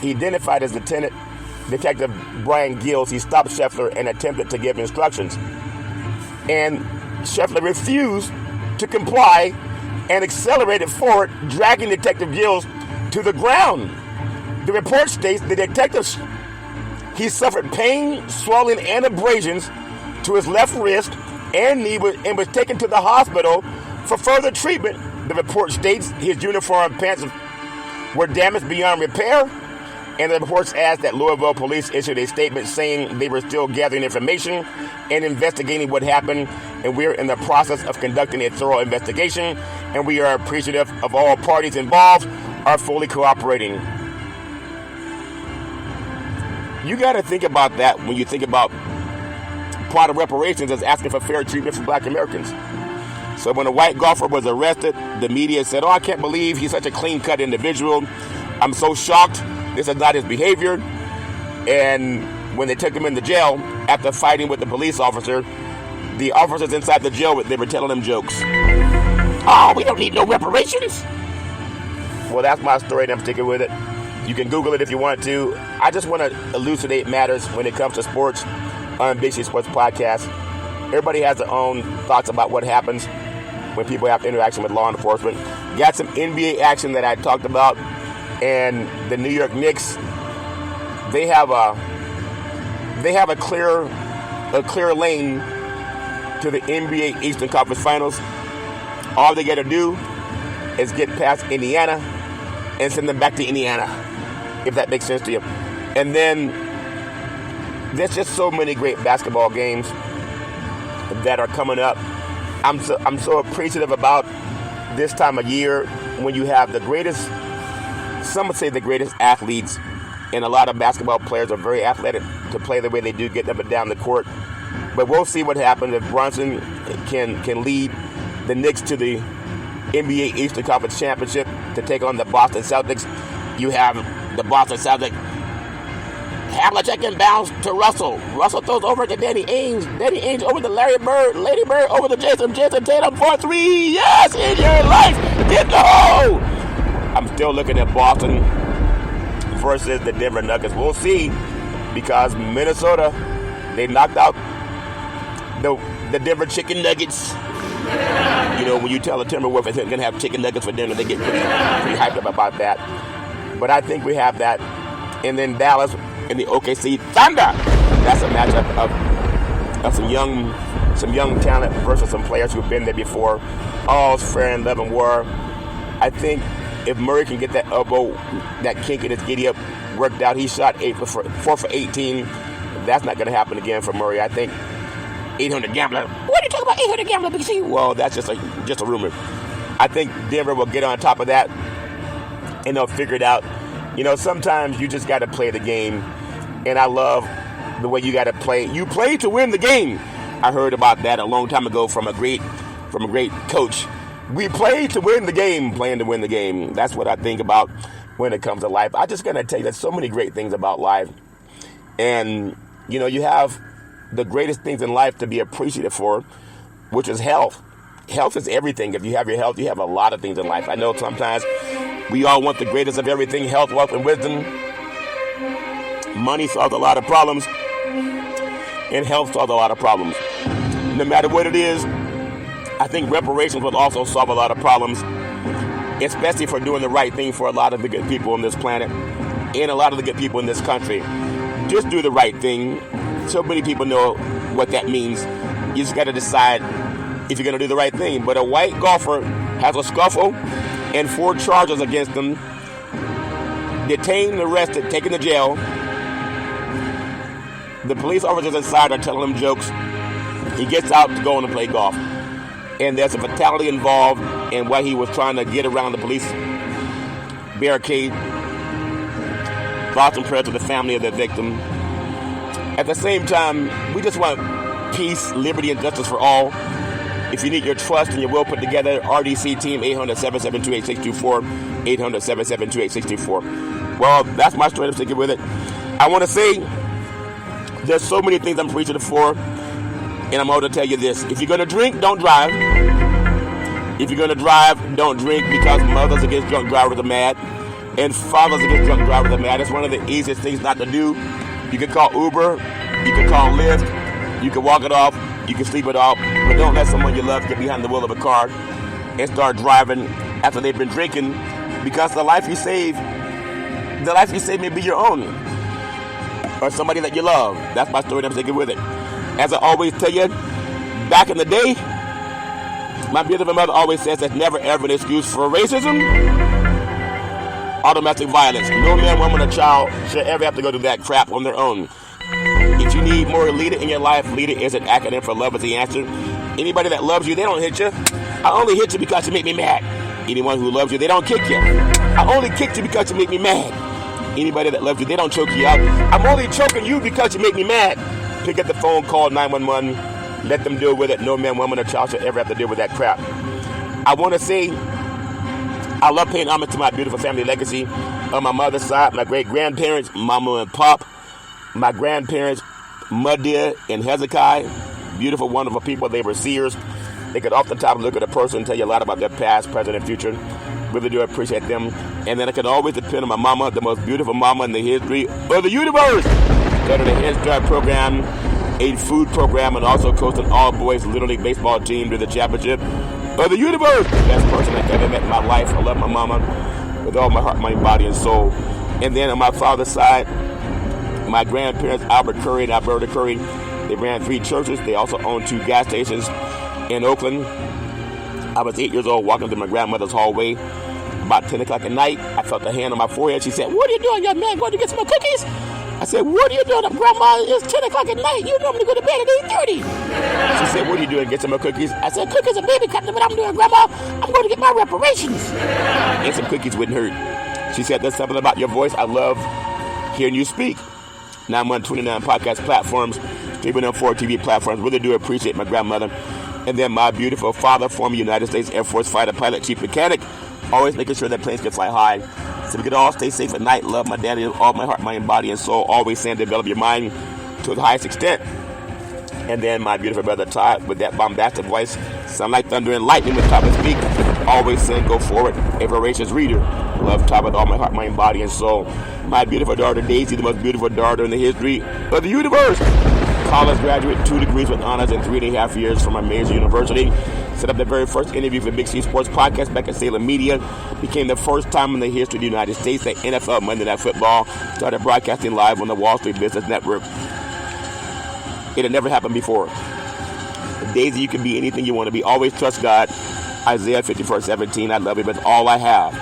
he identified as Lieutenant Detective Brian Gills. He stopped Scheffler and attempted to give instructions. And Scheffler refused to comply and accelerated forward, dragging Detective Gills to the ground. The report states the detective, he suffered pain, swelling, and abrasions to his left wrist and knee and was taken to the hospital for further treatment. The report states his uniform pants were damaged beyond repair, and the reports adds that Louisville police issued a statement saying they were still gathering information and investigating what happened, and we're in the process of conducting a thorough investigation, and we are appreciative of all parties involved are fully cooperating. You got to think about that when you think about part of reparations as asking for fair treatment for black Americans. So when a white golfer was arrested, the media said, "Oh, I can't believe he's such a clean-cut individual. I'm so shocked. This is not his behavior." And when they took him into jail after fighting with the police officer, the officers inside the jail, they were telling him jokes. "Oh, we don't need no reparations." Well, that's my story, and I'm sticking with it. You can Google it if you want to. I just want to elucidate matters when it comes to sports on Big C Sports Podcast. Everybody has their own thoughts about what happens when people have interaction with law enforcement. Got some NBA action that I talked about, and the New York Knicks, they have a clear lane to the NBA Eastern Conference Finals. All they got to do is get past Indiana and send them back to Indiana, if that makes sense to you. And then there's just so many great basketball games that are coming up. I'm so appreciative about this time of year when you have the greatest, some would say the greatest athletes and a lot of basketball players are very athletic to play the way they do, getting up and down the court. But we'll see what happens if Brunson can lead the Knicks to the NBA Eastern Conference Championship to take on the Boston Celtics. You have the Boston Celtics. Havlicek inbounds to Russell. Russell throws over to Danny Ainge. Danny Ainge over to Larry Bird. Lady Bird over to Jason Tatum for three. Yes, in your life. Get the hole. I'm still looking at Boston versus the Denver Nuggets. We'll see, because Minnesota, they knocked out the Denver Chicken Nuggets. You know, when you tell a Timberwolf they're going to have chicken nuggets for dinner, they get pretty hyped up about that. But I think we have that. And then Dallas and the OKC Thunder. That's a matchup of some young talent versus some players who've been there before. All's fair in love and war. I think if Murray can get that elbow, that kink in his giddy up worked out, he shot 4 for 18. That's not going to happen again for Murray. I think 800 gambler. What are you talking about 800 gambler, BC? Well, that's just a rumor. I think Denver will get on top of that, and they'll figure it out. You know, sometimes you just got to play the game, and I love the way you got to play. You play to win the game. I heard about that a long time ago from a great coach. We play to win the game, playing to win the game. That's what I think about when it comes to life. I just got to tell you, there's so many great things about life, and you know, you have the greatest things in life to be appreciative for, which is health. Health is everything. If you have your health, you have a lot of things in life. I know sometimes we all want the greatest of everything: health, wealth, and wisdom. Money solves a lot of problems, and health solves a lot of problems. No matter what it is, I think reparations will also solve a lot of problems, especially for doing the right thing for a lot of the good people on this planet and a lot of the good people in this country. Just do the right thing. So many people know what that means. You just got to decide if you're going to do the right thing. But a white golfer has a scuffle and 4 charges against him. Detained, arrested, taken to jail. The police officers inside are telling him jokes. He gets out to go on and play golf. And there's a fatality involved in what he was trying to get around the police barricade. Thoughts and prayers to the family of the victim. At the same time, we just want peace, liberty, and justice for all. If you need your trust and your will put together, RDC team 800-772-8624, 800-772-8624. Well, that's my straight up sticking with it. I want to say there's so many things I'm preaching for, and I'm going to tell you this. If you're going to drink, don't drive. If you're going to drive, don't drink, because mothers against drunk drivers are mad, and fathers against drunk drivers are mad. It's one of the easiest things not to do. You can call Uber, you can call Lyft, you can walk it off, you can sleep it off, but don't let someone you love get behind the wheel of a car and start driving after they've been drinking, because the life you save may be your own or somebody that you love. That's my story, and I'm sticking with it. As I always tell you, back in the day, my beautiful mother always says there's never ever an excuse for racism or domestic violence. No man, woman, or child should ever have to go through that crap on their own. If you need more leader in your life, leader is an acronym for love is the answer. Anybody that loves you, they don't hit you. I only hit you because you make me mad. Anyone who loves you, they don't kick you. I only kicked you because you make me mad. Anybody that loves you, they don't choke you out. I'm only choking you because you make me mad. Pick up the phone, call 911. Let them deal with it. No man, woman, or child should ever have to deal with that crap. I want to say, I love paying homage to my beautiful family legacy. On my mother's side, my great-grandparents, Mama and Pop, my grandparents, Mudir and Hezekiah, beautiful, wonderful people. They were seers. They could off the top look at a person and tell you a lot about their past, present, and future. Really do appreciate them. And then I could always depend on my mama, the most beautiful mama in the history of the universe. Started a Head Start program, a food program, and also coached an all-boys Little League baseball team to the championship of the universe. The best person I've ever met in my life. I love my mama with all my heart, mind, body, and soul. And then on my father's side, my grandparents, Albert Curry and Alberta Curry, they ran 3 churches. They also owned 2 gas stations in Oakland. I was 8 years old walking through my grandmother's hallway. About 10 o'clock at night, I felt a hand on my forehead. She said, "What are you doing, young man? Going to get some more cookies?" I said, "What are you doing, Grandma? It's 10 o'clock at night. You normally go to bed at 8:30. She said, "What are you doing? Get some more cookies?" I said, "Cookies and baby captain, what I'm doing, Grandma? I'm going to get my reparations." And some cookies wouldn't hurt. She said, "There's something about your voice I love. hearing you speak. Now I'm on 29 podcast platforms, streaming on 4 TV platforms. Really do appreciate my grandmother. And then my beautiful father, former United States Air Force fighter pilot, chief mechanic, always making sure that planes can fly high. So we can all stay safe at night. Love my daddy with all my heart, mind, body, and soul. Always saying develop your mind to the highest extent. And then my beautiful brother Todd with that bombastic voice, sound like thunder and lightning when Todd would speak. Always saying go forward. A voracious reader. Love Todd with all my heart, mind, body, and soul. My beautiful daughter Daisy, the most beautiful daughter in the history of the universe. College graduate, 2 degrees with honors in 3.5 years from a major university. Set up the very first interview for Big C Sports Podcast back at Salem Media. Became the first time in the history of the United States that NFL Monday Night Football started broadcasting live on the Wall Street Business Network. It had never happened before. Daisy, you can be anything you want to be. Always trust God. Isaiah 54:17. I love you with all I have.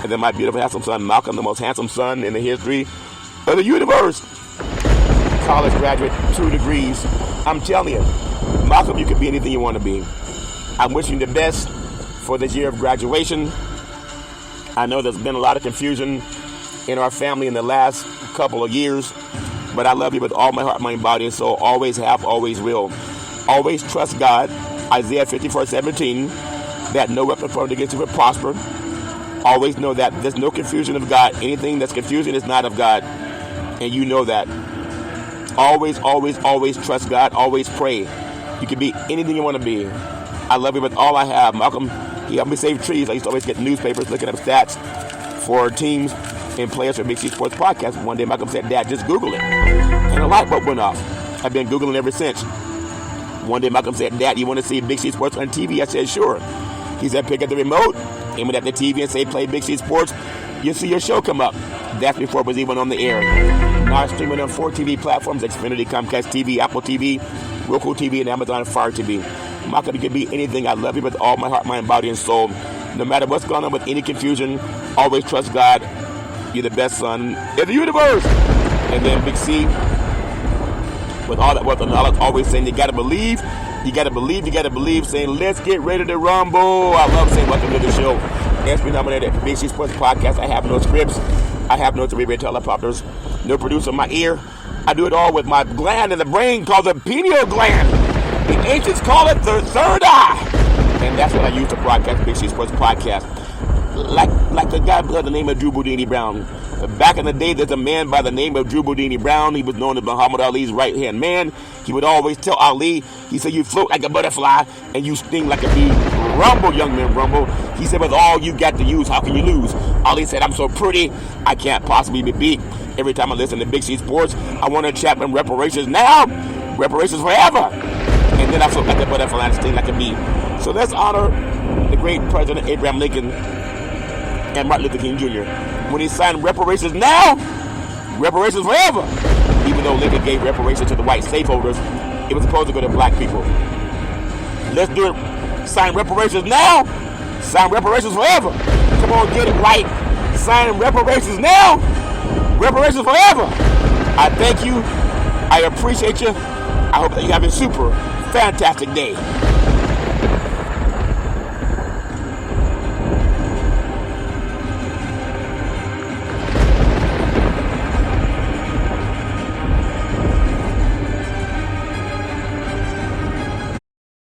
And then my beautiful handsome son, Malcolm, the most handsome son in the history of the universe. College graduate, 2 degrees. I'm telling you, Malcolm, you can be anything you want to be. I'm wishing you the best for this year of graduation. I know there's been a lot of confusion in our family in the last couple of years, but I love you with all my heart, mind, body, and soul. Always have, always will. Always trust God. Isaiah 54:17, that no weapon formed against you will prosper. Always know that there's no confusion of God. Anything that's confusing is not of God, and you know that. Always, always, always trust God. Always pray. You can be anything you want to be. I love you with all I have. Malcolm, he helped me save trees. I used to always get newspapers looking up stats for teams and players for Big C Sports Podcast. One day Malcolm said, Dad, just Google it. And a light bulb went off. I've been Googling ever since. One day Malcolm said, Dad, you want to see Big C Sports on TV? I said, sure. He said, pick up the remote, aim it at the TV and say, play Big C Sports. You'll see your show come up. That's before it was even on the air. Now I'm streaming on 4 TV platforms, Xfinity, Comcast TV, Apple TV, Roku TV, and Amazon Fire TV. Malcolm, you can be anything. I love you with all my heart, mind, body, and soul. No matter what's going on with any confusion, always trust God. You're the best son in the universe. And then Big C, with all that wealth and knowledge, always saying you gotta believe, you gotta believe, you gotta believe, saying let's get ready to rumble. I love saying welcome to the show. ESPN nominated Big C Sports Podcast. I have no scripts. I have no three-way teleprompters. No producer in my ear. I do it all with my gland in the brain called the pineal gland. The ancients call it the third eye. And that's what I use to broadcast Big C Sports Podcast. Like the guy by the name of Drew Boudini Brown. Back in the day, there's a man by the name of Drew Boudini Brown. He was known as Muhammad Ali's right-hand man. He would always tell Ali, he said, you float like a butterfly and you sting like a bee. Rumble, young man, rumble. He said, with all you got to use, how can you lose? Ali said, I'm so pretty, I can't possibly be beat. Every time I listen to Big C Sports, I want to chat with reparations now, reparations forever. And then I float like a butterfly and sting like a bee. So let's honor the great President Abraham Lincoln and Martin Luther King Jr. when he signed reparations now, reparations forever. Even though Lincoln gave reparations to the white slaveholders, it was supposed to go to black people. Let's do it. Sign reparations now, sign reparations forever. Come on, get it right. Sign reparations now, reparations forever. I thank you. I appreciate you. I hope that you have a super fantastic day.